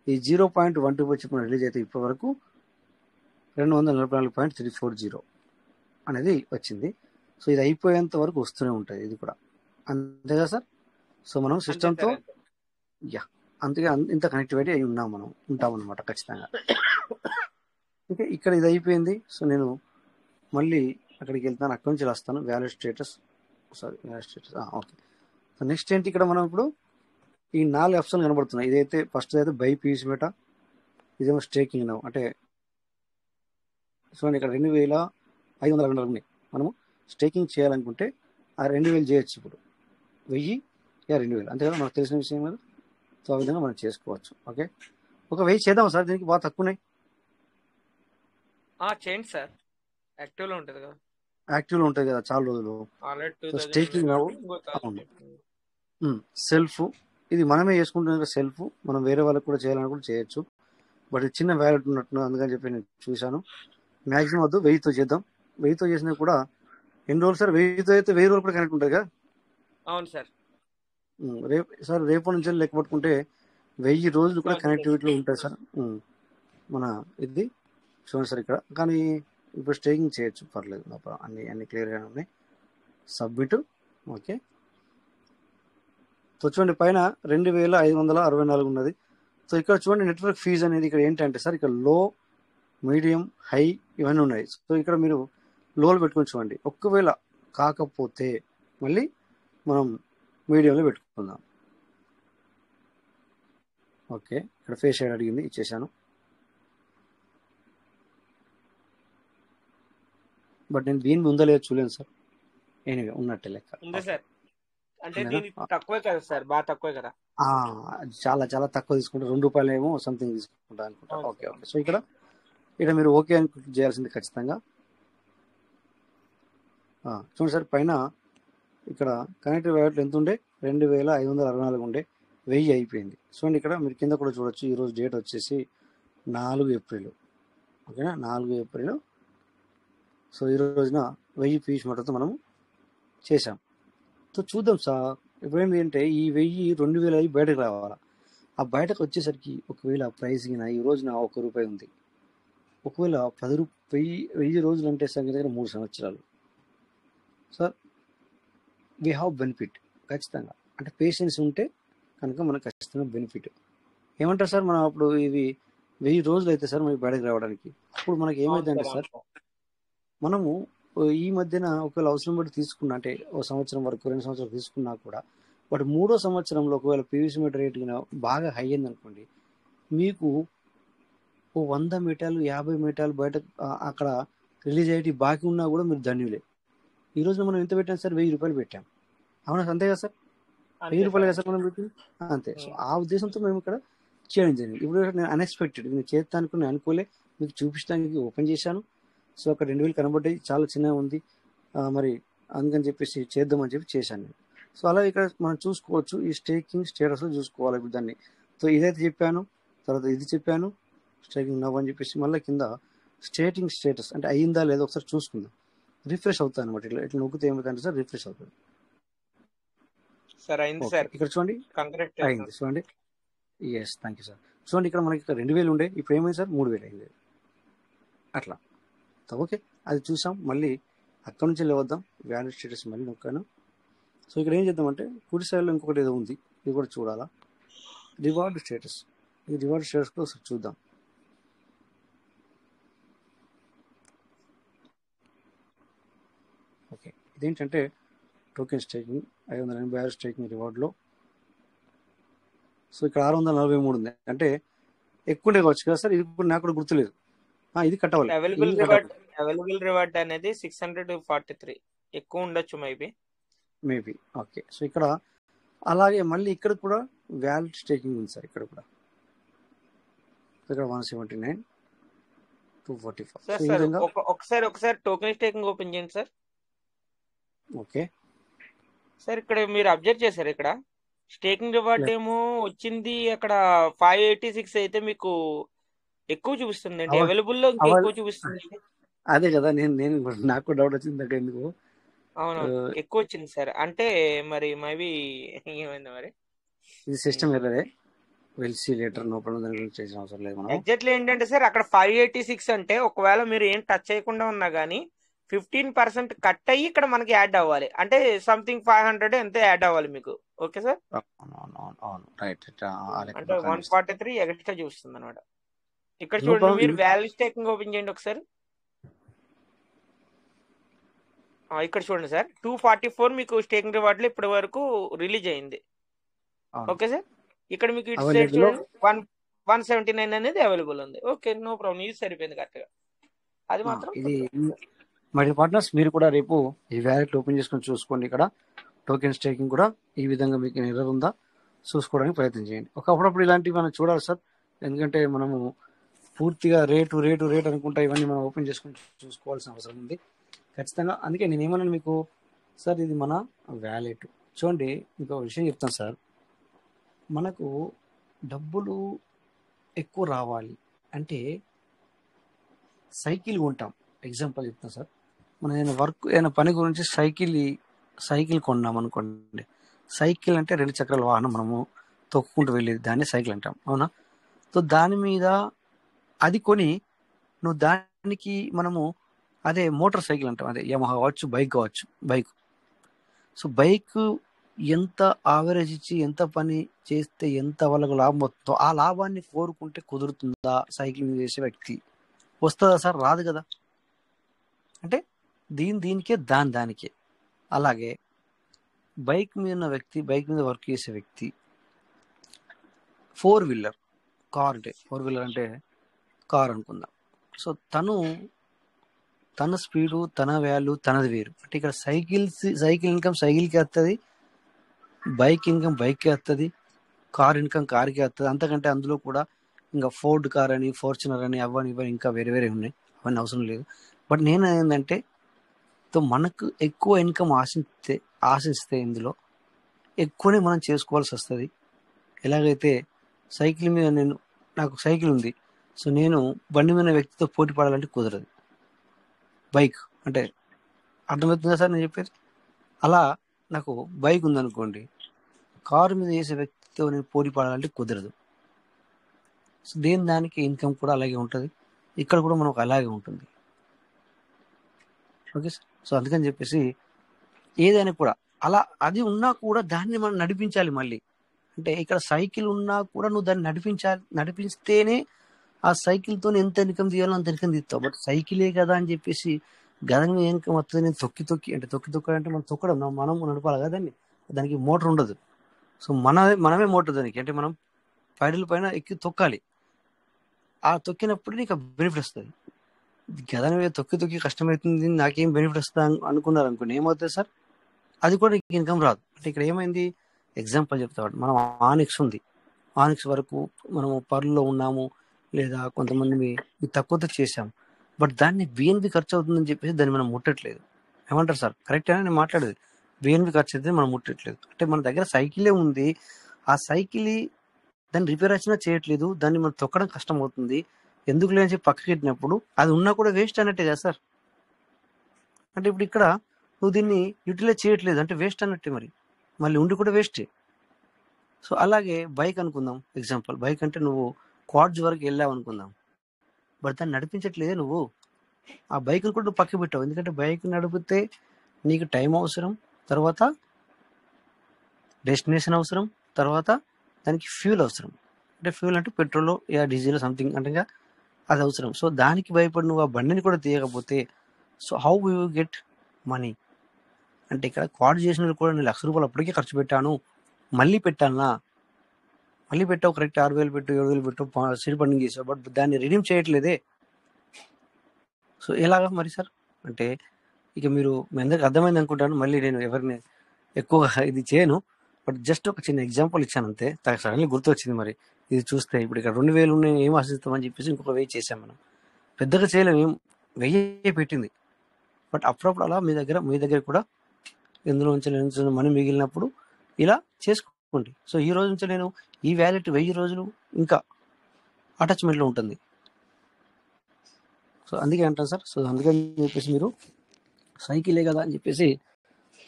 ఈ 0.12 వచ్చి మనం రిలీజ్ అయితే ఇప్పటి వరకు 244.340 అనేది వచ్చింది. సో ఇది అయిపోయేంత వరకు వస్తూనే ఉంటుంది, ఇది కూడా అంతేగా సార్. సో మనం అంతే సిస్టమ్తో సార్ అంతే. యా అందుకే ఇంత కనెక్టివిటీ అయి ఉంటాం అనమాట ఖచ్చితంగా. ఓకే, ఇక్కడ ఇది అయిపోయింది. సో నేను మళ్ళీ అక్కడికి వెళ్తాను, అక్కడి నుంచి వస్తాను. Valid status okay. So next ఏంటి, ఇక్కడ మనం ఇప్పుడు ఈ 4 ఆప్షన్లు కనబడుతున్నాయి. ఇదైతే ఫస్ట్ అయితే బై పీస్ మెటా, ఇదేమో స్టేకింగ్ నౌ అంటే చూడండి ఇక్కడ 2500 ఉన్నాయి. మనము స్టేకింగ్ చేయాలనుకుంటే ఆ 2000 చేయొచ్చు. ఇప్పుడు 1000 2000 అంతే కదా, మనకు తెలిసిన విషయం కదా. సో ఆ విధంగా మనం చేసుకోవచ్చు. ఓకే, ఒక 1000 చేద్దాం సార్, దీనికి బాగా తక్కువ ఉన్నాయి. చేయండి సార్, యాక్టివ్లో ఉంటుంది కదా, యాక్టివ్లో ఉంటుంది కదా చాలా రోజులు. ఆల్రెడీ సో 2000 స్టేకింగ్ నౌ ఇంకో అవును. సెల్ఫ్ ఇది మనమే చేసుకుంటున్నాం కదా సెల్ఫ్, మనం వేరే వాళ్ళకి కూడా చేయాలని కూడా చేయొచ్చు. బట్ ఇది చిన్న వ్యాలెట్ ఉన్నట్టు అందుకని చెప్పి నేను చూశాను. మ్యాక్సిమం వద్దు 1000తో చేద్దాం. 1000తో చేసినా కూడా ఎన్ని రోజులు సార్? 1000తో అయితే 1000 రోజులు కూడా కనెక్ట్ ఉంటుంది కదా. అవును సార్. రేపు నుంచి లెక్క పట్టుకుంటే 1000 రోజులు కూడా కనెక్టివిటీలో ఉంటాయి సార్. మన ఇది చూడండి సార్ ఇక్కడ. కానీ ఇప్పుడు స్టేకింగ్ చేయొచ్చు, పర్లేదు, అన్ని క్లియర్గానే ఉన్నాయి. సబ్మిట్. ఓకే, సో చూడండి పైన 2564 ఉన్నది. సో ఇక్కడ చూడండి నెట్వర్క్ ఫీజు అనేది ఇక్కడ ఏంటంటే సార్, ఇక్కడ లో, మీడియం, హై ఇవన్నీ ఉన్నాయి. సో ఇక్కడ మీరు లోలు పెట్టుకొని చూడండి. ఒకవేళ కాకపోతే మళ్ళీ మనం మీడియంలో పెట్టుకుందాం. ఓకే, ఇక్కడ ఫేస్ షేడ్ అడిగింది, ఇచ్చేసాను. బట్ నేను దీని ఉందా లేదా చూడలేను సార్. ఎనీవే ఉన్నట్టే లెక్క. ఉంది సార్, అంటే దీనికి తక్కువే కదా సార్, బాగా తక్కువే కదా. చాలా చాలా తక్కువ తీసుకుంటా, ₹2 ఏమో సంథింగ్ తీసుకుంటా అనుకుంటా. ఓకే ఓకే, సో ఇక్కడ మీరు ఓకే అని క్లిక్ చేయాల్సింది ఖచ్చితంగా. చూడండి సార్ పైన ఇక్కడ కనెక్టివ్ వ్యాలెట్లు ఎంత ఉండే, 2564 ఉండే, 1000 అయిపోయింది. చూడండి ఇక్కడ మీరు కింద కూడా చూడొచ్చు. ఈరోజు డేట్ వచ్చేసి 4 ఏప్రిల్. ఓకేనా, 4 ఏప్రిల్. సో ఈ రోజున 1000 పీస్ మటతో మనము చేసాం. సో చూద్దాం సార్, ఇప్పుడు ఏంటి అంటే ఈ 1000 2000 అయ్యి బయటకు రావాలా. ఆ బయటకు వచ్చేసరికి ఒకవేళ ప్రైస్ కింద ఈ రోజున ₹1 ఉంది. ఒకవేళ 1000 రోజులు అంటే సార్ దగ్గర 3 సంవత్సరాలు సార్. వీ హ్యావ్ బెనిఫిట్ ఖచ్చితంగా, అంటే పేషెన్స్ ఉంటే కనుక మనకు ఖచ్చితంగా బెనిఫిట్. ఏమంటారు సార్, మనం అప్పుడు ఇవి 1000 రోజులు అయితే సార్ మనకి బయటకు రావడానికి. అప్పుడు మనకి ఏమైందంటే సార్, మనము ఈ మధ్యన ఒకవేళ అవసరం బట్టి తీసుకున్నా, అంటే 1 సంవత్సరం వరకు 2 సంవత్సరాలు తీసుకున్నా కూడా, బట్ 3వ సంవత్సరంలో ఒకవేళ పీవీసీ మీటర్ రేట్ బాగా హై అయింది అనుకోండి, మీకు 100 మీటర్లు 50 మీటర్లు బయట అక్కడ రిలీజ్ అయ్యి బాకీ ఉన్నా కూడా మీరు ధన్యులే. ఈ రోజు మనం ఎంత పెట్టాం సార్, ₹1000 పెట్టాం. అవునా, అంతే కదా సార్, ₹1000 కదా సార్ మనం పెట్టింది, అంతే. సో ఆ ఉద్దేశంతో మేము ఇక్కడ చేయడం జరిగింది. ఇప్పుడు నేను అన్ఎక్స్పెక్టెడ్, నేను చేస్తాను నేను అనుకోలే, మీకు చూపించడానికి ఓపెన్ చేశాను. సో అక్కడ 2000 కనబడ్డాయి, చాలా చిన్నగా ఉంది, మరి అందుకని చెప్పేసి చేద్దామని చెప్పి చేశాను నేను. సో అలా ఇక్కడ మనం చూసుకోవచ్చు, ఈ స్టేకింగ్ స్టేటస్లో చూసుకోవాలి ఇప్పుడు దాన్ని. సో ఇదైతే చెప్పాను, తర్వాత ఇది చెప్పాను, స్టేకింగ్ నవ్ అని చెప్పేసి మళ్ళీ కింద స్టేటింగ్ స్టేటస్ అంటే అయ్యిందా లేదో ఒకసారి చూసుకుందాం. రిఫ్రెష్ అవుతుంది అనమాట, ఇట్లా నొక్కితే ఏమవుతుందంటే సార్ రిఫ్రెష్ అవుతుంది సార్. అయింది సార్, ఇక్కడ చూడండి అయింది, చూడండి. Yes, thank you sir. చూడండి ఇక్కడ మనకి ఇక్కడ 2000 ఉండే, ఇప్పుడు ఏమైంది సార్ 3000 అయింది అట్లా. ఓకే, అది చూసాం. మళ్ళీ అక్కడ నుంచి లేవద్దాం, వ్యాలిడ్ స్టేటస్ మళ్ళీ నొక్కాను. సో ఇక్కడ ఏం చేద్దామంటే కుడి సైడ్లో ఇంకొకటి ఏదో ఉంది, ఇది కూడా చూడాలా, రివార్డ్ స్టేటస్. ఈ రివార్డ్ స్టేటస్ కూడా ఒకసారి చూద్దాం. ఓకే, ఇదేంటంటే టోకెన్ స్టేకింగ్ 580 స్టేకింగ్ రివార్డ్లో. సో ఇక్కడ 643 ఉంది, అంటే ఎక్కువ ఉండే కావచ్చు కదా సార్. ఇది కూడా నాకు కూడా గుర్తులేదు, ఇది కట్టవాలి. అవైలబుల్ రివార్డ్ అనేది 643, ఎక్కువ ఉండొచ్చు మేబీ. ఓకే, సో ఇక్కడ అలాగే మళ్ళీ ఇక్కడ కూడా వ్యాలిడ్ స్టేకింగ్ ఉంది సార్. ఇక్కడ కూడా ఇక్కడ 179, 245. ఒకసారి టోకెన్ స్టేకింగ్ ఓపెన్ చేయండి సార్. ఓకే సార్, ఇక్కడ మీరు అబ్జర్వ్ చేశారు, ఇక్కడ స్టేకింగ్ రివార్డ్ ఏమో వచ్చింది అక్కడ 586 అయితే మీకు ఎక్కువ చూపిస్తుంది అండి, అవైలబుల్ లో ఇంకా ఎక్కువ చూపిస్తుంది. అదే కదా, నేను నాకు డౌట్ వచ్చింది దగ్గర ఎందుకు. అవును, ఎక్కువ వచ్చింది సార్. అంటే మరి మేబీ ఏమైంది మరి, ఇది సిస్టమ్ ఎర్రరే, will see later, no problem, దాని గురించి చేసిన అవసరం లేదు మనం. ఎగ్జాక్ట్లీ ఏంటంటే సార్ అక్కడ 586 అంటే ఒకవేళ మీరు ఏం టచ్ చేయకుండా ఉన్నా కానీ 15% కట్ అయ్యి ఇక్కడ మనకి యాడ్ అవ్వాలి, అంటే సంథింగ్ 500 ఎంత యాడ్ అవ్వాలి మీకు ఓకే సార్. అవును రైట్ ఆ లెక్క అంటే ప్రకారం 143 ఎక్స్ట్రా చూస్తుంది అనమాట. ఇక్కడ నో చూడండి, ప్రాబ్లం. మీరు వాల్యూ స్టేకింగ్ ఓపెన్ చేయండి ఒకసారి. ఇక్కడ చూడండి సార్, 244 మీకు స్టేకింగ్ రివార్డ్ లో ఇప్పటి వరకు రిలీజ్ అయింది. Okay sir. ఇక్కడ మీకు ఇటు సైడ్ అవైలబుల్ చూడండి 179 అనేది అవైలబుల్ ఉంది. ఓకే, నో ప్రాబ్లం, ఇది సరిపోయింది కరెక్ట్ గా. అది మాత్రం ఇది మై పార్ట్నర్స్, మీరు కూడా రేపు ఈ వ్యాలెట్ ఓపెన్ చేసుకొని చూసుకోండి. ఇక్కడ టోకెన్ స్టేకింగ్ కూడా ఈ విధంగా మీకు ఎర్రర్ ఉందా చూసుకోవడానికి ప్రయత్నం చేయండి. ఒకప్పుడప్పుడు ఇలాంటివి మనం చూడాలి సార్, ఎందుకంటే మనము పూర్తిగా రేటు అనుకుంటా ఇవన్నీ మనం ఓపెన్ చేసుకొని చూసుకోవాల్సిన అవసరం ఉంది ఖచ్చితంగా. అందుకే నేను ఏమన్నాను మీకు సార్, ఇది మన వ్యాలెట్. చూడండి, ఇంకో విషయం చెప్తాను సార్, మనకు డబ్బులు ఎక్కువ రావాలి అంటే సైకిల్ కొంటాం. ఎగ్జాంపుల్ చెప్తాను సార్, మనం ఏదైనా పని గురించి సైకిల్ కొన్నాం అనుకోండి. సైకిల్ అంటే 2 చక్రాల వాహనం, మనము తొక్కుకుంటూ వెళ్ళేది, దాన్ని సైకిల్ అంటాం, అవునా? సో దాని మీద అది కొని నువ్వు దానికి మనము అదే మోటార్ సైకిల్ అంటాం, అదే యమహా కావచ్చు, బైక్ కావచ్చు, బైక్. సో బైక్ ఎంత ఆవరేజ్ ఇచ్చి ఎంత పని చేస్తే ఎంత వాళ్ళకు లాభం వస్తుందో ఆ లాభాన్ని కోరుకుంటే కుదురుతుందా సైకిల్ మీద చేసే వ్యక్తి? వస్తుందా సార్? రాదు కదా. అంటే దీనికే దానికే. అలాగే బైక్ మీద ఉన్న వ్యక్తి, బైక్ మీద వర్క్ చేసే వ్యక్తి, 4 వీలర్ కార్ అంటే 4 వీలర్ అంటే కార్ అనుకుందాం. సో తన స్పీడు, తన వాల్యూ తనది వేరు. అంటే ఇక్కడ సైకిల్ ఇన్కమ్ సైకిల్కి వస్తుంది, బైక్ ఇన్కమ్ బైక్కి వస్తుంది, కార్ ఇన్కమ్ కార్కి వస్తుంది. అంతకంటే అందులో కూడా ఇంకా ఫోర్డ్ కార్ అని, ఫార్చునర్ అని, అవన్నీ ఇంకా వేరే ఉన్నాయి, అవన్నీ అవసరం లేదు. బట్ నేను ఏంటంటే మనకు ఎక్కువ ఇన్కమ్ ఆశిస్తే ఇందులో ఎక్కువనే మనం చేసుకోవాల్సి వస్తుంది. ఎలాగైతే సైకిల్ మీద నాకు సైకిల్ ఉంది, సో నేను బండి మీద వ్యక్తితో పోటీ పడాలంటే కుదరదు. బైక్ అంటే అర్థమవుతుందా సార్ నేను చెప్పేది? అలా నాకు బైక్ ఉందనుకోండి, కారు మీద చేసే వ్యక్తితో నేను పోటీ పడాలంటే కుదరదు. సో దానికి ఇన్కమ్ కూడా అలాగే ఉంటుంది, ఇక్కడ కూడా మనకు అలాగే ఉంటుంది. Okay sir. సో అందుకని చెప్పేసి ఏదైనా కూడా అలా అది ఉన్నా కూడా దాన్ని మనం నడిపించాలి మళ్ళీ. అంటే ఇక్కడ సైకిల్ ఉన్నా కూడా నువ్వు దాన్ని నడిపిస్తేనే ఆ సైకిల్తో ఎంత ఇన్కమ్ తీయాలో అంత ఇన్కమ్ తీస్తావు. బట్ సైకిలే కదా అని చెప్పేసి గదం మీద ఇన్కమ్ వస్తుంది నేను తొక్కి అంటే మనం తొక్కడం, మనం నడపాలి కదా దానికి మోటార్ ఉండదు. సో మనమే మోటార్ దానికి, అంటే మనం పైడల పైన ఎక్కి తొక్కాలి. ఆ తొక్కినప్పుడు నీకు బెనిఫిట్ వస్తుంది. గదం మీద తొక్కి కష్టమవుతుంది, నాకేం బెనిఫిట్ వస్తుంది అనుకున్నారు అనుకోండి, ఏమవుతుంది సార్? అది కూడా నీకు ఇన్కమ్ రాదు. అంటే ఇక్కడ ఏమైంది, ఎగ్జాంపుల్ చెప్తాడు, మనం ఆనిక్స్ ఉంది, ఆనిక్స్ వరకు మనము పర్లో ఉన్నాము, లేదా కొంతమంది తక్కువతో చేసాము, బట్ దాన్ని బిఎన్బి ఖర్చు అవుతుందని చెప్పేసి దాన్ని మనం ముట్టట్లేదు. ఏమంటారు సార్? కరెక్ట్ అని నేను మాట్లాడేది, బిఎన్బి ఖర్చు అయితే మనం ముట్టట్లేదు. అంటే మన దగ్గర సైకిలే ఉంది, ఆ సైకిల్ దాన్ని రిపేర్ వచ్చినా చేయట్లేదు, దాన్ని మనం తొక్కడం కష్టం అవుతుంది, ఎందుకు లేని చెప్పి పక్కకి పెట్టినప్పుడు అది ఉన్నా కూడా వేస్ట్ అన్నట్టే కదా సార్. అంటే ఇప్పుడు ఇక్కడ నువ్వు దీన్ని యూటిలైజ్ చేయట్లేదు అంటే వేస్ట్ అన్నట్టే, మళ్ళీ ఉండి కూడా వేస్టే. సో అలాగే బైక్ అనుకుందాం ఎగ్జాంపుల్, బైక్ అంటే నువ్వు క్వాడ్స్ వరకు వెళ్ళావు అనుకుందాం, బట్ దాన్ని నడిపించట్లేదే నువ్వు, ఆ బైక్ని కూడా నువ్వు పక్కకి పెట్టావు. ఎందుకంటే బైక్ నడిపితే నీకు టైం అవసరం, తర్వాత డెస్టినేషన్ అవసరం, తర్వాత దానికి ఫ్యూల్ అవసరం. అంటే ఫ్యూల్ అంటే పెట్రోల్ యా డీజిల్ సంథింగ్ అంటే అది అవసరం. సో దానికి భయపడి నువ్వు ఆ బండిని కూడా తీయకపోతే so how you get money? అంటే ఇక్కడ క్వాడ్ చేసిన కూడా నేను ₹1,00,000 అప్పటికే ఖర్చు పెట్టాను, మళ్ళీ పెట్టాలనా? మళ్ళీ పెట్టావు కరెక్ట్, 6,000 పెట్టు, 7,000 పెట్టు, సీడ్ ఫండింగ్ చేసావు, బట్ దాన్ని రిడీమ్ చేయట్లేదే. సో ఎలాగా మరి సార్? అంటే ఇక మీ అందరికి అర్థమైంది అనుకుంటాను, మళ్ళీ నేను ఎవరిని ఎక్కువగా ఇది చేయను, బట్ జస్ట్ ఒక చిన్న ఎగ్జాంపుల్ ఇచ్చాను అంతే. సడన్లీ గుర్తొచ్చింది, మరి ఇది చూస్తే ఇప్పుడు ఇక్కడ 2,000 ఉన్నాయి, ఏం ఆశిస్తామని చెప్పేసి ఇంకొక 1000 చేసాం మనం, పెద్దగా చేయలేము, 1000 పెట్టింది. బట్ అప్పుడప్పుడు అలా మీ దగ్గర కూడా ఎందులో నుంచి మనీ మిగిలినప్పుడు ఇలా చేసుకోండి. సో ఈ రోజు నుంచి నేను ఈ వ్యాలెట్ 1000 రోజులు ఇంకా అటాచ్మెంట్లో ఉంటుంది. సో అందుకే అంటాను సార్. సో అందుకని చెప్పేసి మీరు సైకిలే కదా అని చెప్పేసి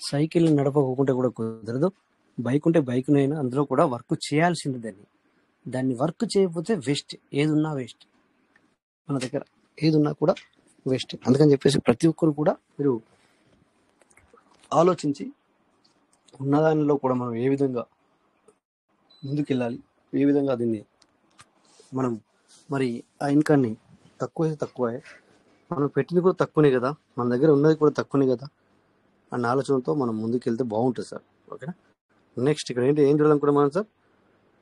సైకిల్ నడపకుంటే కూడా కుదరదు, బైక్ ఉంటే బైక్నైనా అందులో కూడా వర్క్ చేయాల్సింది. దాన్ని వర్క్ చేయకపోతే వేస్ట్, ఏదున్నా వేస్ట్, మన దగ్గర ఏదున్నా కూడా వేస్ట్. అందుకని చెప్పేసి ప్రతి ఒక్కరు కూడా మీరు ఆలోచించి ఉన్నదానిలో కూడా మనం ఏ విధంగా ముందుకెళ్ళాలి, ఏ విధంగా దీన్ని మనం మరి ఆ ఇన్కాన్ని తక్కువే మనం పెట్టింది కూడా తక్కువనే కదా, మన దగ్గర ఉన్నది కూడా తక్కువనే కదా అన్న ఆలోచనతో మనం ముందుకెళ్తే బాగుంటుంది సార్. ఓకేనా. నెక్స్ట్ ఇక్కడ ఏం చూడాలనుకున్నాం మనం సార్?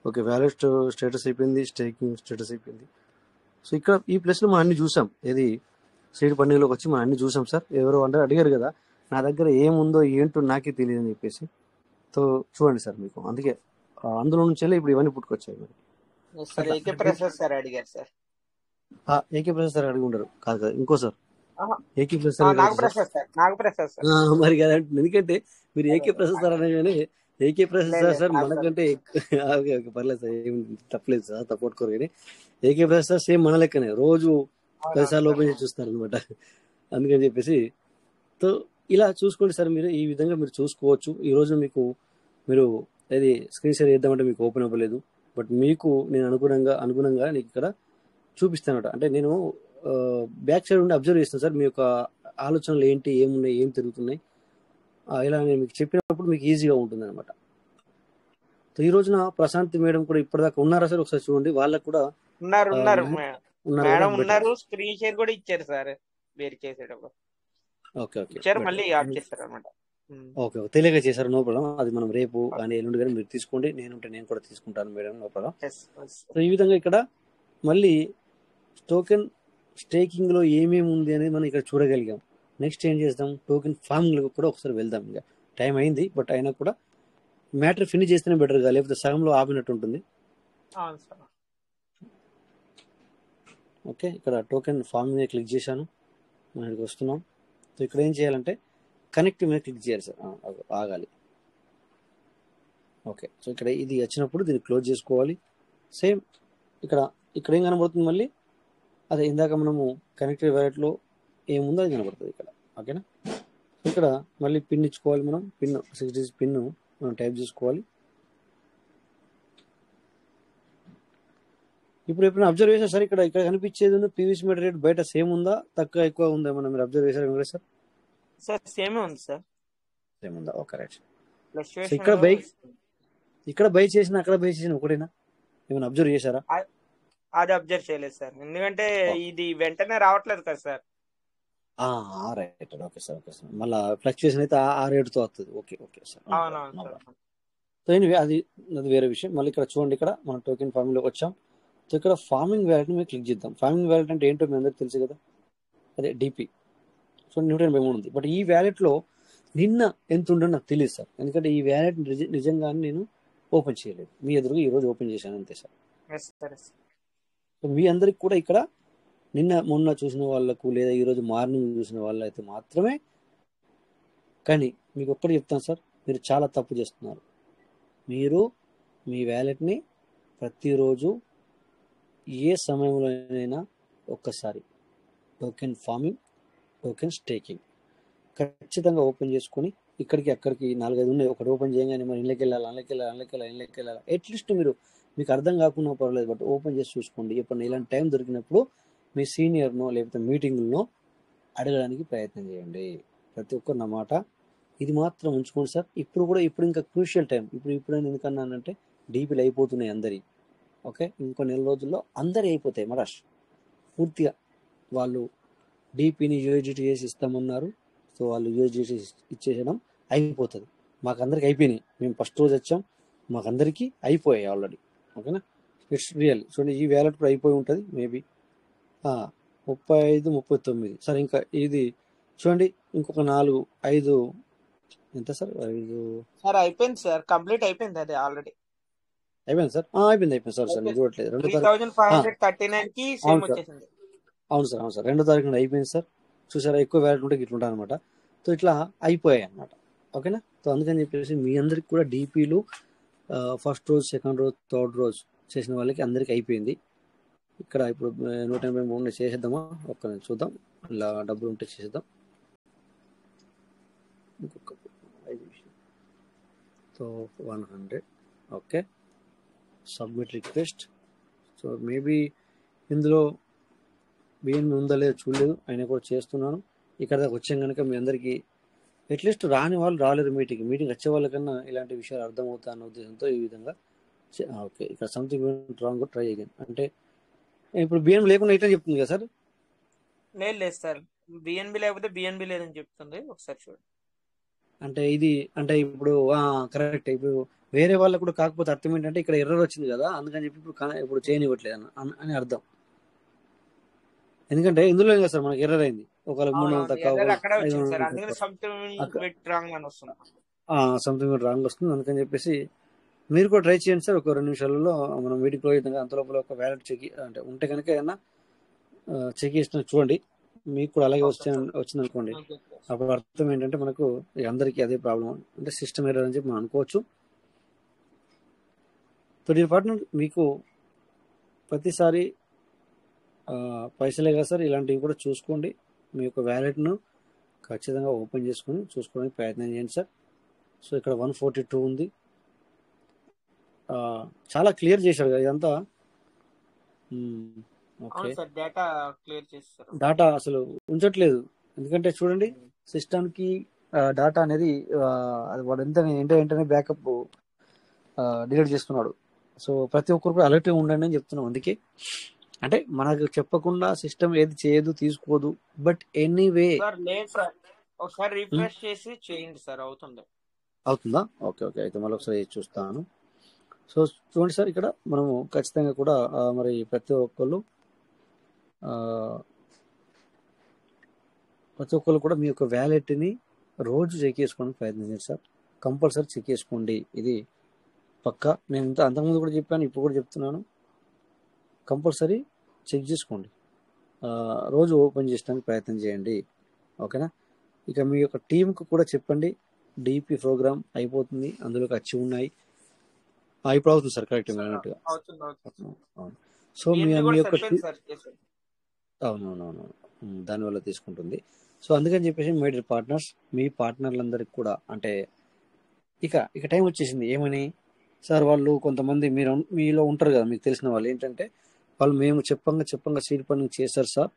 ఓకే, వ్యాలెట్ స్టేటస్ అయిపోయింది, స్టేకింగ్ స్టేటస్ అయిపోయింది. సో ఇక్కడ ఈ ప్లేస్లో మనం అన్ని చూసాం. ఏది సీడ్ పండుగలోకి వచ్చి మనం అన్ని చూసాం సార్. ఎవరో అంటే అడిగారు కదా నా దగ్గర ఏముందో ఏంటో నాకే తెలియదు అని చెప్పేసి. సో చూడండి సార్, మీకు అందుకే అందులో నుంచి ఇప్పుడు ఇవన్నీ పుట్టుకొచ్చాయి. మరి సార్ ఏకే ప్రసాద్ సార్ అడిగారు సార్. ఏకే ప్రసాద్ సార్ అడిగి ఉండరు కాదు కదా, ఇంకో సార్ ఏకే ప్రసాద్ సార్ మరి కదా. ఎందుకంటే మీరు ఏకే ప్రసాద్ సార్ అనగానే ఏకే ప్రసాద్ సార్ మనకంటే ఓకే ఓకే పర్లేదు సార్, ఏం తప్పలేదు సార్, తప్పట్టుకోరు. కానీ ఏకే ప్రసాద్ సార్ సేమ్ మన లెక్కనే రోజు 10 సార్లు ఓపెన్ చేసి చూస్తారు అనమాట. అందుకని చెప్పేసి సో ఇలా చూసుకోండి సార్. మీరు ఈ విధంగా మీరు చూసుకోవచ్చు. ఈ రోజు మీకు మీరు అది స్క్రీన్ షేర్ చేద్దామంటే మీకు ఓపెన్ అవ్వలేదు. బట్ మీకు నేను అనుగుణంగా నీకు ఇక్కడ చూపిస్తానట. అంటే నేను బ్యాక్ సైడ్ ఉండి అబ్జర్వ్ చేస్తాను సార్, మీ యొక్క ఆలోచనలు ఏంటి, ఏమున్నాయి, ఏం తిరుగుతున్నాయి, ఇలా నేను మీకు చెప్పినప్పుడు మీకు ఈజీగా ఉంటుంది అనమాట. సో ఈ రోజున ప్రశాంతి మేడం కూడా ఇప్పటిదాకా ఉన్నారా సార్? ఒకసారి చూడండి, వాళ్ళకు కూడా ఉన్నారు. స్క్రీన్ షేర్ కూడా ఇచ్చారు సార్ వేరు చేసేటప్పుడు. ఓకే మళ్ళీ యాడ్ చేస్తారు అనమాట. ఓకే తెలియక చేశారు, నో ప్రాబ్లం. అది మనం రేపు కానీ ఎల్లుండి కానీ మీరు తీసుకోండి, నేను కూడా తీసుకుంటాను మేడం, నో ప్రాబ్లం. సో ఈ విధంగా ఇక్కడ మళ్ళీ టోకెన్ స్టేకింగ్ లో ఏమేమి ఉంది అనేది మనం ఇక్కడ చూడగలిగాం. నెక్స్ట్ ఏం చేద్దాం, టోకెన్ ఫార్మింగ్ కూడా ఒకసారి వెళ్దాం. ఇంకా టైం అయింది, బట్ అయినా కూడా మ్యాటర్ ఫినిష్ చేస్తేనే బెటర్గా, లేకపోతే సగంలో ఆపినట్టు ఉంటుంది. ఓకే, ఇక్కడ టోకెన్ ఫార్మింగ్ క్లిక్ చేశాను, మనం ఇక్కడికి వస్తున్నాం. సో ఇక్కడ ఏం చేయాలంటే కనెక్ట్ మీద క్లిక్ చేయాలి సార్, ఆగాలి. ఓకే, సో ఇక్కడ ఇది వచ్చినప్పుడు దీన్ని క్లోజ్ చేసుకోవాలి. సేమ్ ఇక్కడ ఏం కనబడుతుంది మళ్ళీ, అదే ఇందాక మనము కనెక్టెడ్ వ్యాలెట్లో ఏముందో అది కనబడుతుంది ఇక్కడ. ఓకేనా. ఇక్కడ మళ్ళీ పిన్ ఇచ్చుకోవాలి, మనం పిన్ 6 digit పిన్ మనం టైప్ చేసుకోవాలి. ఇప్పుడు ఎప్పుడైనా అబ్జర్వ్ చేశారు సార్, ఇక్కడ కనిపించేది పీవీసీ మీటర్ రేట్ బయట సేమ్ ఉందా, తక్కువ ఎక్కువ ఉందా, మనం మీరు అబ్జర్వ్ చేశారు వెంకటేష్ సార్? సేమ్ ఉంది సార్. సేమ్ ఉందా? Okay right. ఇక్కడ బై చేసిన అక్కడ బై చేసిన ఒకటేనా, ఏమైనా అబ్జర్వ్ చేశారా? అది అబ్జర్వ్ చేయలేదు సార్, ఎందుకంటే ఇది వెంటనే రావట్లేదు కదా సార్. రైట్. Okay sir. మళ్ళీ ఫ్లక్చుయేషన్ అయితే ఆ రేటుతో వస్తుంది. Okay sir. సో ఎనీవే అది వేరే విషయం. మళ్ళీ ఇక్కడ చూడండి, ఇక్కడ మనం టోకెన్ ఫార్మింగ్ లోకి వచ్చాం. సో ఇక్కడ ఫార్మింగ్ వ్యాలెట్ మీద క్లిక్ చేద్దాం. ఫార్మింగ్ వ్యాలెట్ అంటే ఏంటో మీ అందరికి తెలుసు కదా, అదే డిపి. సో 183 ఉంది. బట్ ఈ వ్యాలెట్లో నిన్న ఎంత ఉండో నాకు తెలియదు సార్, ఎందుకంటే ఈ వ్యాలెట్ నిజంగానే నేను ఓపెన్ చేయలేదు. మీ ఎదురుగా ఈరోజు ఓపెన్ చేశాను అంతే సార్. సో మీ అందరికి కూడా ఇక్కడ నిన్న మొన్న చూసిన వాళ్ళకు లేదా ఈరోజు మార్నింగ్ చూసిన వాళ్ళు అయితే మాత్రమే. కానీ మీకు ఒక్కటి చెప్తాను సార్, మీరు చాలా తప్పు చేస్తున్నారు. మీరు మీ వ్యాలెట్ని ప్రతిరోజు ఏ సమయంలోనైనా ఒక్కసారి టోకెన్ ఫార్మింగ్, టోకెన్ స్టేకింగ్ ఖచ్చితంగా ఓపెన్ చేసుకొని ఇక్కడికి అక్కడికి 4-5 ఉన్నాయి. ఒకటి ఓపెన్ చేయగానే మరి ఇళ్ళకి వెళ్ళాలి. అట్లీస్ట్ మీకు అర్థం కాకుండా పర్వాలేదు, బట్ ఓపెన్ చేసి చూసుకోండి. ఎప్పుడైనా ఇలాంటి టైం దొరికినప్పుడు మీ సీనియర్నో లేకపోతే మీటింగులను అడగడానికి ప్రయత్నం చేయండి. ప్రతి ఒక్కరు నా మాట ఇది మాత్రం ఉంచుకోండి సార్. ఇప్పుడు ఇంకా క్రూషియల్ టైం. ఇప్పుడైనా ఎందుకన్నానంటే డీపీలు అయిపోతున్నాయి అందరి. ఓకే, ఇంకో నెల రోజుల్లో అందరి అయిపోతాయి మరాష్ పూర్తిగా. వాళ్ళు డీపీని యూఎస్డిటీ చేసి ఇస్తామన్నారు. సో వాళ్ళు యూఎస్డిటీ ఇచ్చేయడం అయిపోతుంది. మాకు అందరికి అయిపోయినాయి. మేము ఫస్ట్ రోజు వచ్చాం, మాకు అందరికీ అయిపోయాయి ఆల్రెడీ. ఓకేనా, ఇట్స్ రియల్. చూడండి, ఈ వ్యాలెట్ కూడా అయిపోయి ఉంటుంది మేబీ 35-39. సరే, ఇంకా ఇది చూడండి, ఇంకొక 4-5 ఎంత సార్? 5 సార్ అయిపోయింది సార్, కంప్లీట్ అయిపోయింది. అది ఆల్రెడీ అయిపోయింది సార్. అయిపోయింది సార్. నేను చూడట్లేదు. 3539 కి సేమ్ వచ్చేసింది. అవును సార్, 2వ తారీఖున అయిపోయింది సార్. చూసారా, ఎక్కువ వ్యాలెట్ ఉంటే ఇట్లా ఉంటాయి అనమాట. సో ఇట్లా అయిపోయాయి అనమాట. ఓకేనా. సో అందుకని చెప్పేసి మీ అందరికి కూడా డీపీలు ఫస్ట్ రోజు, సెకండ్ రోజు, థర్డ్ రోజు చేసిన వాళ్ళకి అందరికి అయిపోయింది. ఇక్కడ ఇప్పుడు 183 చేసేద్దామా? ఒక్క చూద్దాం, ఇలా డబ్బులు ఉంటే చేసేద్దాం. ఇంకొక 5 నిమిషాలు. So 100. Okay, submit request. So maybe ఇందులో బిఎన్బి ఉందా లేదా చూడలేదు, అయినా కూడా చేస్తున్నాను. ఇక్కడ దాకా వచ్చాం కనుక మీ అందరికీ అట్లీస్ట్ రాని వాళ్ళు రాలేరు మీటింగ్ వచ్చే వాళ్ళకన్నా ఇలాంటి విషయాలు అర్థమవుతా అన్న ఉద్దేశంతో ఈ విధంగా ఓకే ఇక్కడ సంథింగ్ రాంగ్ ట్రై అగైన్ అంటే ఇప్పుడు బియ్యం లేకుండా ఇట్లా చెప్తుంది కదా సార్. లేదు సార్, బిఎన్బి లేకపోతే బిఎన్బి లేదని చెప్తుంది. ఒకసారి చూడండి. అంటే ఇది అంటే ఇప్పుడు కరెక్ట్. ఇప్పుడు వేరే వాళ్ళకు కూడా కాకపోతే అర్థం ఏంటంటే ఇక్కడ ఎర్రర్ వచ్చింది కదా, అందుకని చెప్పి ఇప్పుడు చేయనివ్వట్లేదు అని అర్థం. ఎందుకంటే ఇందులో ఏం కదా సార్ మనకి ఎర్రర్ అయింది, ఒకవేళ 300 తక్కువ సంథింగ్ రాంగ్ వస్తుంది. అందుకని చెప్పేసి మీరు కూడా ట్రై చేయండి సార్. ఒక 2 నిమిషాలలో మనం వీటికి పోయేదాకా అంతలోపల ఒక వ్యాలెట్ చెక్ అంటే ఉంటే కనుక ఏదన్నా చెక్ చేసిన చూడండి, మీకు కూడా అలాగే వచ్చింది అనుకోండి. అప్పుడు అర్థం ఏంటంటే మనకు అందరికీ అదే ప్రాబ్లం అంటే సిస్టమ్ ఎర్రర్ అని చెప్పి మనం అనుకోవచ్చు. సో దీని పాటు మీకు ప్రతిసారి పైసలే కదా సార్, ఇలాంటివి కూడా చూసుకోండి. మీ యొక్క వ్యాలెట్ను ఖచ్చితంగా ఓపెన్ చేసుకొని చూసుకోవడానికి ప్రయత్నం చేయండి సార్. సో ఇక్కడ 142 ఉంది, చాలా క్లియర్ చేశాడు కదా ఇదంతా. ఓకే, డాటా అసలు ఉంచట్లేదు. ఎందుకంటే చూడండి సిస్టమ్కి డాటా అనేది వాడు వెంటనే బ్యాకప్ డిలీట్ చేస్తున్నాడు. సో ప్రతి ఒక్కరు కూడా అలర్ట్గా ఉండండి అని చెప్తున్నాం. అందుకే అంటే మనకు చెప్పకుండా సిస్టమ్ ఏది చేయదు, తీసుకోదు. బట్ ఎనీవే ఒకసారి రిఫ్రెష్ చేసి చేయండి సార్, అవుతుందా? ఓకే అయితే మళ్ళీ ఒకసారి చూస్తాను. సో చూడండి సార్, ఇక్కడ మనము ఖచ్చితంగా కూడా మరి ప్రతి ఒక్కళ్ళు కూడా మీ యొక్క వ్యాలెట్ని రోజు చెక్ చేసుకోవడానికి ప్రయత్నించండి సార్. కంపల్సరీ చెక్ చేసుకోండి, ఇది పక్కా. నేను అంతకుముందు కూడా చెప్పాను, ఇప్పుడు కూడా చెప్తున్నాను. కంపల్సరీ చెక్ చేసుకోండి, రోజు ఓపెన్ చేయడానికి ప్రయత్నం చేయండి. ఓకేనా? ఇక మీ యొక్క టీంకు కూడా చెప్పండి, డిపి ప్రోగ్రామ్ అయిపోతుంది, అందులోకి వచ్చి ఉన్నాయి. ఇప్పుడు అవుతుంది సార్, కరెక్ట్ అన్నట్టుగా. సో మీ యొక్క అవునవునవును దానివల్ల తీసుకుంటుంది. సో అందుకని చెప్పేసి మై డియర్ పార్ట్నర్స్, మీ పార్ట్నర్లందరికీ కూడా అంటే ఇక టైం వచ్చేసింది. ఏమని సార్, వాళ్ళు కొంతమంది మీలో ఉంటారు కదా, మీకు తెలిసిన వాళ్ళు ఏంటంటే వాళ్ళు మేము చెప్పంగా సీడ్ ఫండింగ్ చేశారు సార్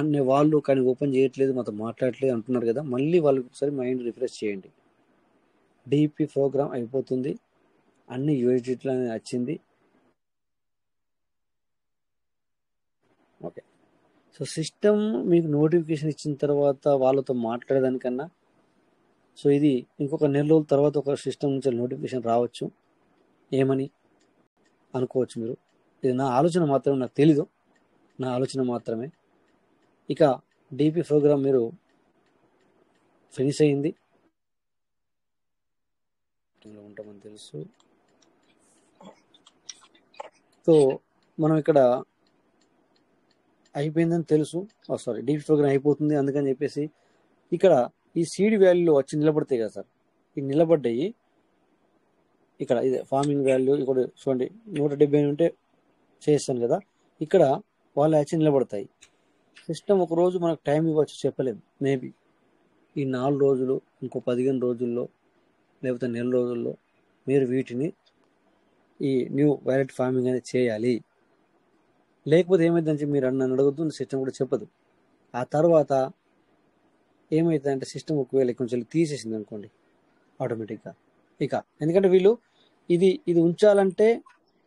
అని వాళ్ళు కానీ ఓపెన్ చేయట్లేదు, మాతో మాట్లాడట్లేదు అంటున్నారు కదా. మళ్ళీ వాళ్ళకి ఒకసారి మైండ్ రిఫ్రెష్ చేయండి. డిపి ప్రోగ్రామ్ అయిపోతుంది, అన్ని యూఎస్డిటీలు అనేది వచ్చింది. ఓకే, సో సిస్టమ్ మీకు నోటిఫికేషన్ ఇచ్చిన తర్వాత వాళ్ళతో మాట్లాడేదానికన్నా, సో ఇది ఇంకొక 4 రోజుల తర్వాత ఒక సిస్టమ్ నుంచి నోటిఫికేషన్ రావచ్చు ఏమని అనుకోవచ్చు మీరు. ఇది నా ఆలోచన మాత్రమే, నాకు తెలీదు, నా ఆలోచన మాత్రమే. ఇక డిపి ప్రోగ్రామ్ మీరు ఫినిష్ అయ్యింది ఉంటామని తెలుసు. సో మనం ఇక్కడ అయిపోయిందని తెలుసు, సారీ డిపి ప్రోగ్రామ్ అయిపోతుంది. అందుకని చెప్పేసి ఇక్కడ ఈ సీడ్ వాల్యూలో వచ్చి నిలబడతాయి కదా సార్, ఈ నిలబడ్డాయి ఇక్కడ ఇది ఫార్మింగ్ వాల్యూ. ఇక్కడ చూడండి 170 ఉంటే చేస్తాను కదా, ఇక్కడ వాళ్ళు వచ్చి నిలబడతాయి. సిస్టమ్ ఒక రోజు మనకు టైం ఇవ్వచ్చు, చెప్పలేము. మేబీ ఈ 4 రోజులు, ఇంకో 15 రోజుల్లో, లేకపోతే 1 రోజుల్లో మీరు వీటిని ఈ న్యూ వ్యాలెట్ ఫార్మింగ్ అనేది చేయాలి. లేకపోతే ఏమైందని చెప్పి మీరు నన్ను అడగద్దు, సిస్టమ్ కూడా చెప్పదు. ఆ తర్వాత ఏమవుతుందంటే సిస్టమ్ ఒకవేళ కొంచెం తీసేసింది అనుకోండి ఆటోమేటిక్గా. ఇక ఎందుకంటే వీళ్ళు ఇది ఉంచాలంటే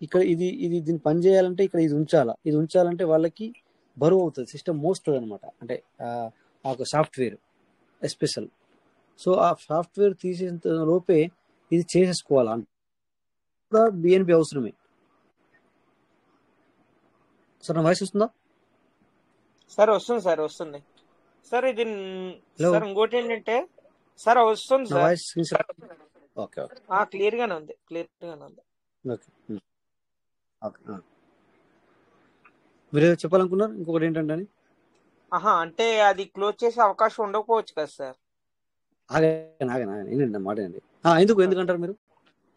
ఇక్కడ ఇది దీన్ని పని చేయాలంటే ఇక్కడ ఇది ఉంచాలంటే వాళ్ళకి బరువు అవుతుంది, సిస్టమ్ మోస్తుంది అనమాట. అంటే ఆ ఒక సాఫ్ట్వేర్ ఎస్పెషల్. సో ఆ సాఫ్ట్వేర్ తీసేంత లోపే ఇది చేసేసుకోవాలి. బిఎన్బి అవసరమే సార్. నా వాయిస్ వస్తుందా సార్? వస్తుంది సార్. ఇది సార్ ఇంకోటి ఏంటంటే సార్ వస్తుంది సార్, క్లియర్ గానే ఉంది. మీరు చెప్పాలనుకున్నారు ఇంకొకటి ఏంటంటే అంటే అది క్లోజ్ చేసే అవకాశం ఉండకపోవచ్చు కదా సార్? ఆగండి మాట అండి. ఎందుకంటారు మీరు?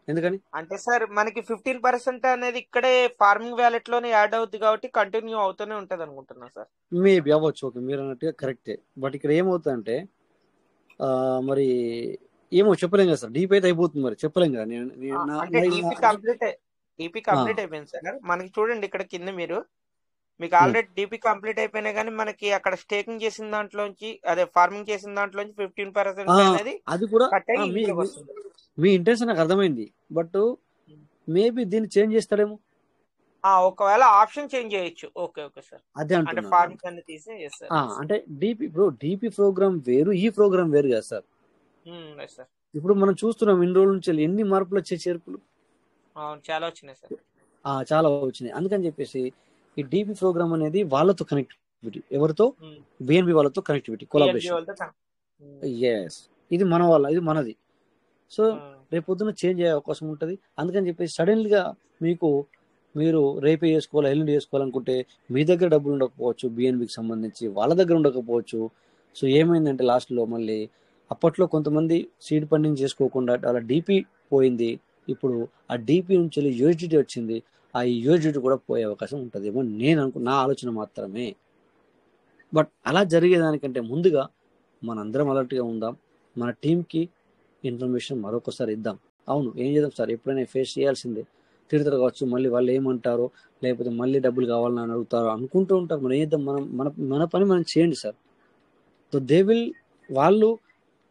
ఎందుకని అంటే సార్ మనకి 15% అనేది ఇక్కడే ఫార్మింగ్ వ్యాలెట్ లోనే యాడ్ అవుతుంది కాబట్టి కంటిన్యూ అవుతూనే ఉంటది అనుకుంటున్నా సార్. మేబీ అవ్వచ్చు, ఓకే మీరు అన్నట్టుగా కరెక్టే. బట్ ఇక్కడ ఏమవుతుందంటే మరి ఏమో చెప్పలేం కదా సార్. డీప్ అయితే అయిపోతుంది, మరి చెప్పలేం కదా. డీపీ కంప్లీట్ అయిపోయింది సార్. మనకి చూడండి ఇక్కడ కింద మీరు మీకు ఆల్రెడీ డిపి కంప్లీట్ అయిపోయినా కానీ మనకి అక్కడ స్టేకింగ్ చేసిన దాంట్లోంచి అదే ఫార్మింగ్ చేసిన దాంట్లోంచి 15% అనేది అది కూడా కట్ అయ్యి మీ ఇందులోకి వస్తుంది. మీ ఇంటెన్షన్ నాకు అర్థమైంది, బట్ మేబీ దీన్ని చేంజ్ చేస్తాడేమో. ఒకవేళ ఆప్షన్ చేంజ్ చేయొచ్చు. ఓకే ఓకే సార్, అదే అంటే అంటున్నాను. ఫార్మింగ్ అన్ని తీసే సార్. అంటే డిపి ప్రోగ్రామ్ వేరు, ఈ ప్రోగ్రామ్ వేరు కదా సార్. సార్ ఇప్పుడు మనం చూస్తున్నాం ఇన్ని రోజుల నుంచి ఎన్ని మార్పులు వచ్చాయి, చేర్పులు అవును చాలా వచ్చినాయి సార్. చాలా వచ్చినాయి. అందుకని చెప్పేసి ఈ డిపి ప్రోగ్రామ్ అనేది వాళ్ళతో కనెక్టివిటీ, ఎవరితో, బిఎన్బి వాళ్ళతో కనెక్టివిటీ, కొలాబరేషన్. ఎస్, ఇది మన వాళ్ళ, ఇది మనది. సో రేపు పొద్దున చేంజ్ అయ్యే అవకాశం ఉంటుంది. అందుకని చెప్పేసి సడన్గా మీరు రేపే చేసుకోవాలి, ఎల్లుండి చేసుకోవాలనుకుంటే మీ దగ్గర డబ్బులు ఉండకపోవచ్చు, బిఎన్బికి సంబంధించి వాళ్ళ దగ్గర ఉండకపోవచ్చు. సో ఏమైందంటే లాస్ట్లో మళ్ళీ అప్పట్లో కొంతమంది సీడ్ ఫండింగ్ చేసుకోకుండా అలా డిపి పోయింది. ఇప్పుడు ఆ డిపి నుంచి వెళ్ళి యూఎస్డిటీ వచ్చింది. ఆ యూఎస్డిటీ కూడా పోయే అవకాశం ఉంటుంది ఏమో నేను నా ఆలోచన మాత్రమే. బట్ అలా జరిగేదానికంటే ముందుగా మనందరం అలర్ట్గా ఉందాం, మన టీంకి ఇన్ఫర్మేషన్ మరొకసారి ఇద్దాం. అవును, ఏం చేద్దాం సార్, ఎప్పుడైనా ఫేస్ చేయాల్సిందే. తిడతారు కావచ్చు, మళ్ళీ వాళ్ళు ఏమంటారో, లేకపోతే మళ్ళీ డబ్బులు కావాలని అడుగుతారో అనుకుంటూ ఉంటారు. మనం ఏం చేద్దాం, మన పని మనం చేయండి సార్. సో వాళ్ళు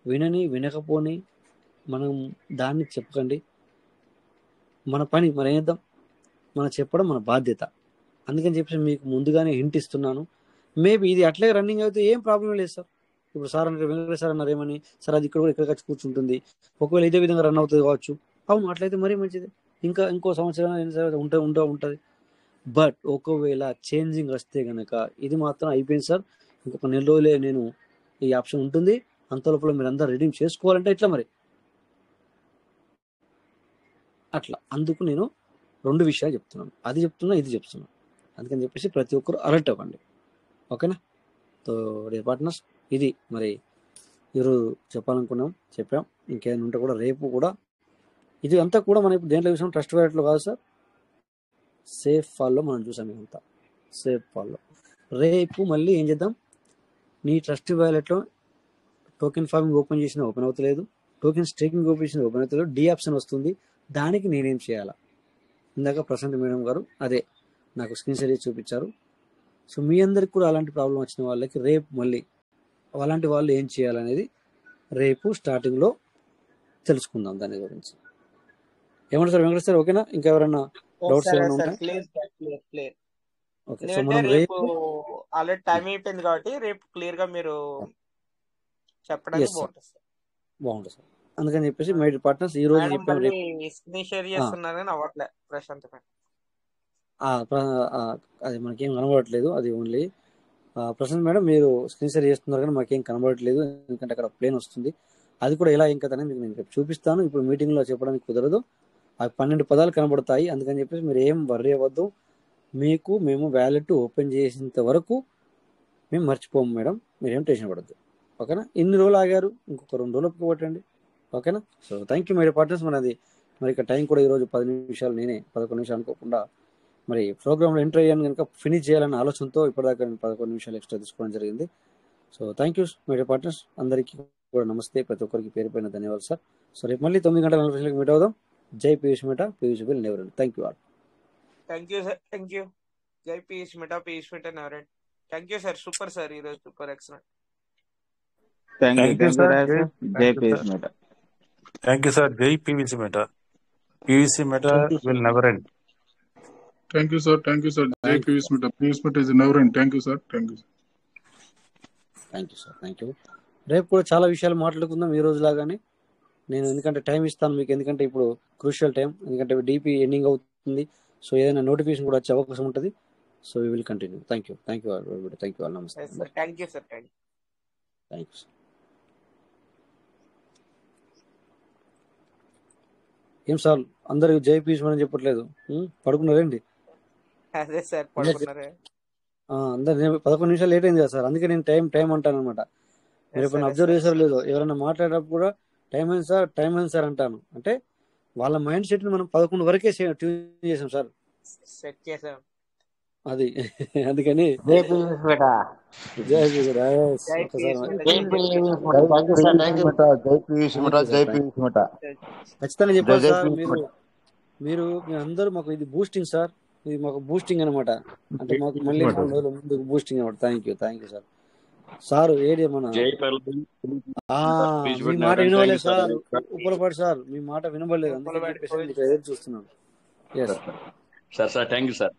వినకపోని మనం దాన్ని చెప్పకండి. మన పని మనం ఏం చేద్దాం, మనం చెప్పడం మన బాధ్యత. అందుకని చెప్పేసి మీకు ముందుగానే హింట్ ఇస్తున్నాను. మేబీ ఇది అట్లే రన్నింగ్ అయితే ఏం ప్రాబ్లం లేదు సార్. ఇప్పుడు సార్ అన్నారు, వెంకటేశ్వర సార్ అన్నారు ఏమని, సార్ అది ఇక్కడ కూడా ఇక్కడ వచ్చి కూర్చుంటుంది, ఒకవేళ ఇదే విధంగా రన్ అవుతుంది కావచ్చు. అవును, అట్లయితే మరీ మంచిది. ఇంకో సంవత్సరం ఉంటుంది. బట్ ఒకవేళ చేంజింగ్ వస్తే కనుక ఇది మాత్రం అయిపోయింది సార్, ఇంకొక నెల రోజులే నేను ఈ ఆప్షన్ ఉంటుంది, అంత లోపల మీరు అందరూ రిడీమ్ చేసుకోవాలంటే ఇట్లా మరి అట్లా. అందుకు నేను 2 విషయాలు చెప్తున్నాను, అది చెప్తున్నా, ఇది చెప్తున్నాను. అందుకని చెప్పేసి ప్రతి ఒక్కరు అలర్ట్ అవ్వండి, ఓకేనా? సో డే పార్ట్నర్స్, ఇది మరి ఈరోజు చెప్పాం. ఇంకేమైనా ఉంటే కూడా రేపు కూడా ఇది అంతా కూడా మనం ఇప్పుడు దేంట్లో చూసాం, ట్రస్ట్ వ్యాలెట్లో కాదు సార్, సేఫ్ ఫాల్లో మనం చూసాం. ఇదంతా సేఫ్ ఫాల్లో. రేపు మళ్ళీ ఏం చేద్దాం, నీ ట్రస్ట్ వ్యాలెట్లో టోకెన్ ఫార్మింగ్ ఓపెన్ చేసినా ఓపెన్ అవుతలేదు, టోకెన్ స్టేకింగ్ ఓపెన్ చేసినా ఓపెన్ అవుతలేదు, డి ఆప్షన్ వస్తుంది. దానికి నేనేం చేయాలా, ఇందాక ప్రశాంత్ మేడం గారు అదే నాకు స్క్రీన్ షేర్ చేసి చూపించారు. సో మీ అందరికి కూడా అలాంటి ప్రాబ్లం వచ్చిన వాళ్ళకి రేపు మళ్ళీ అలాంటి వాళ్ళు ఏం చేయాలనేది రేపు స్టార్టింగ్లో తెలుసుకుందాం దాని గురించి. ఏమంటారు సార్ వెంకటేష్ సార్? ఓకేనా? ఇంకా ఎవరైనా డౌట్స్ ఏమైనా ఉంటాయి? ఓకే, సో మనం రేపు ఆల్రెడీ టైం అయిపోయింది కాబట్టి రేపు క్లియర్ గా మీరు చెప్పడానికి బాగుంటుంది సార్. అందుకని చెప్పేసి మై పార్ట్నర్స్ ఈ రోజు చెప్పాము, స్క్రీన్ షేర్ చేస్తున్నారని అవ్వట్లే ప్రశాంత్. అది మనకేం కనబడట్లేదు, అది ఓన్లీ ప్రశాంత్ మేడం మీరు స్క్రీన్ షేర్ చేస్తున్నారు కానీ మాకేం కనబడట్లేదు, ఎందుకంటే అక్కడ ప్లేన్ వస్తుంది. అది కూడా ఎలా ఇంకా మీకు నేను చూపిస్తాను, ఇప్పుడు మీటింగ్లో చెప్పడానికి కుదరదు. అవి 12 పదాలు కనబడతాయి. అందుకని చెప్పేసి మీరు ఏం వర్రీ అవ్వద్దు. మేము వ్యాలెట్ ఓపెన్ చేసేంత వరకు మేము మర్చిపోము మేడం, మీరేం టెన్షన్ పడద్దు, ఓకేనా? ఇన్ని రోజులు ఆగారు, ఇంకొక 2 రోజులు ఒప్పుకోవటండి, ఓకేనా? So thank you my partners. మరి ఇక టైం కూడా ఈరోజు 10 నిమిషాలు, నేనే 11 నిమిషాలు అనుకోకుండా మరి ప్రోగ్రామ్లో ఎంటర్ అయ్యాను కనుక ఫినిష్ చేయాలన్న ఆలోచనతో ఇప్పటిదాకా నేను 11 నిమిషాలు ఎక్స్ట్రా తీసుకోవడం జరిగింది. So thank you my partners, అందరికీ కూడా నమస్తే, ప్రతి ఒక్కరికి పేరు పైన ధన్యవాదాలు సార్. సో రేపు మళ్ళీ 9:40 మీట్ అవుదాం. జై Piyush Meta, Piyush will never end. Thank you all. Thank you sir, thank you. జై Piyush Meta, Piyush Meta never end. Thank you sir, super sir, ఈరోజు super excellent. Thank you sir, జై Piyush Meta. Thank you sir, జై PVC Meta, PVC Meta will never end. Thank you sir, జై PVC Meta, PVC Meta is never end. Thank you sir, thank you sir. Thank you. రేపు కూడా చాలా విషయాలు మాట్లాడుకుందాం ఈ రోజు లాగానే. నేను ఎందుకంటే టైం ఇస్తాను మీకు, ఎందుకంటే ఇప్పుడు క్రూషియల్ టైం, ఎందుకంటే డిపి ఎండింగ్ అవుతుంది. సో ఏదైనా నోటిఫికేషన్ కూడా వచ్చే అవకాశం ఉంటుంది. So we will continue. Thank you all. నమస్తే. Thank you sir. Thank you. ఏం సార్ అందరు జై పీయూష్ అని చెప్పట్లేదు, పడుకున్నారేంటి? అదే సార్ పడుకున్నారే అందరు. 11 నిమిషాలు లేట్ అయింది కదా సార్, అందుకే నేను టైం అంటాను అనమాట. మీరు ఎప్పుడైనా అబ్జర్వ్ చేసారో లేదో, ఎవరైనా మాట్లాడేటప్పుడు కూడా టైం అయింది సార్ అంటాను. అంటే వాళ్ళ మైండ్ సెట్ ని మనం 11 వరకే ట్యూన్ చేసాం సార్, సెట్ చేసాం. అది అందుకని ఖచ్చితంగా చెప్పారు సార్. మీరు అందరూ మాకు ఇది బూస్టింగ్ సార్. ఇది మాకు బూస్టింగ్ అనమాట. అంటే మాకు మళ్ళీ 3 రోజుల ముందుకు బూస్టింగ్ అనమాట. Thank you sir. Sir AD మన మీ మాట వినవలేదు సార్, ఉప్పలపాటి సార్, మీ మాట వినబడలేదు, అందుకే చెప్పేసి మీకు ఎదురు చూస్తున్నాను. Thank you sir.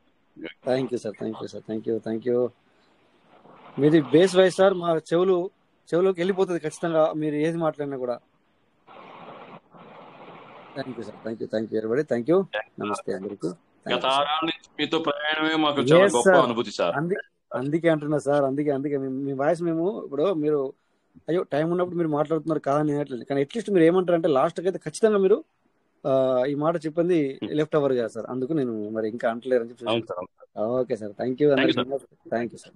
మీది బేస్ వైజ్ సార్, మా చెవులోకి వెళ్ళిపోతుంది ఖచ్చితంగా మీరు ఏది మాట్లాడినా కూడా. Thank you sir. Thank you everybody. Thank you. నమస్తే అందరికీ. మీతో ప్రయాణమే మాకు చాలా గొప్ప అనుభూతి సార్. అందుకే అంటున్నా సార్, అందుకే మీ వాయిస్ మేము ఇప్పుడు మీరు అయ్యో టైం ఉన్నప్పుడు మీరు మాట్లాడుతున్నారు కాదని అనట్లేదు, కానీ అట్లీస్ట్ మీరు ఏమంటారు అంటే లాస్ట్ అయితే ఖచ్చితంగా మీరు ఈ మాట చెప్పింది లెఫ్ట్ అవర్ కదా సార్, అందుకు నేను మరి ఇంకా అంటలేరు అని చెప్పి. Okay sir. Thank you. Thank you sir.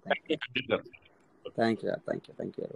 Thank you.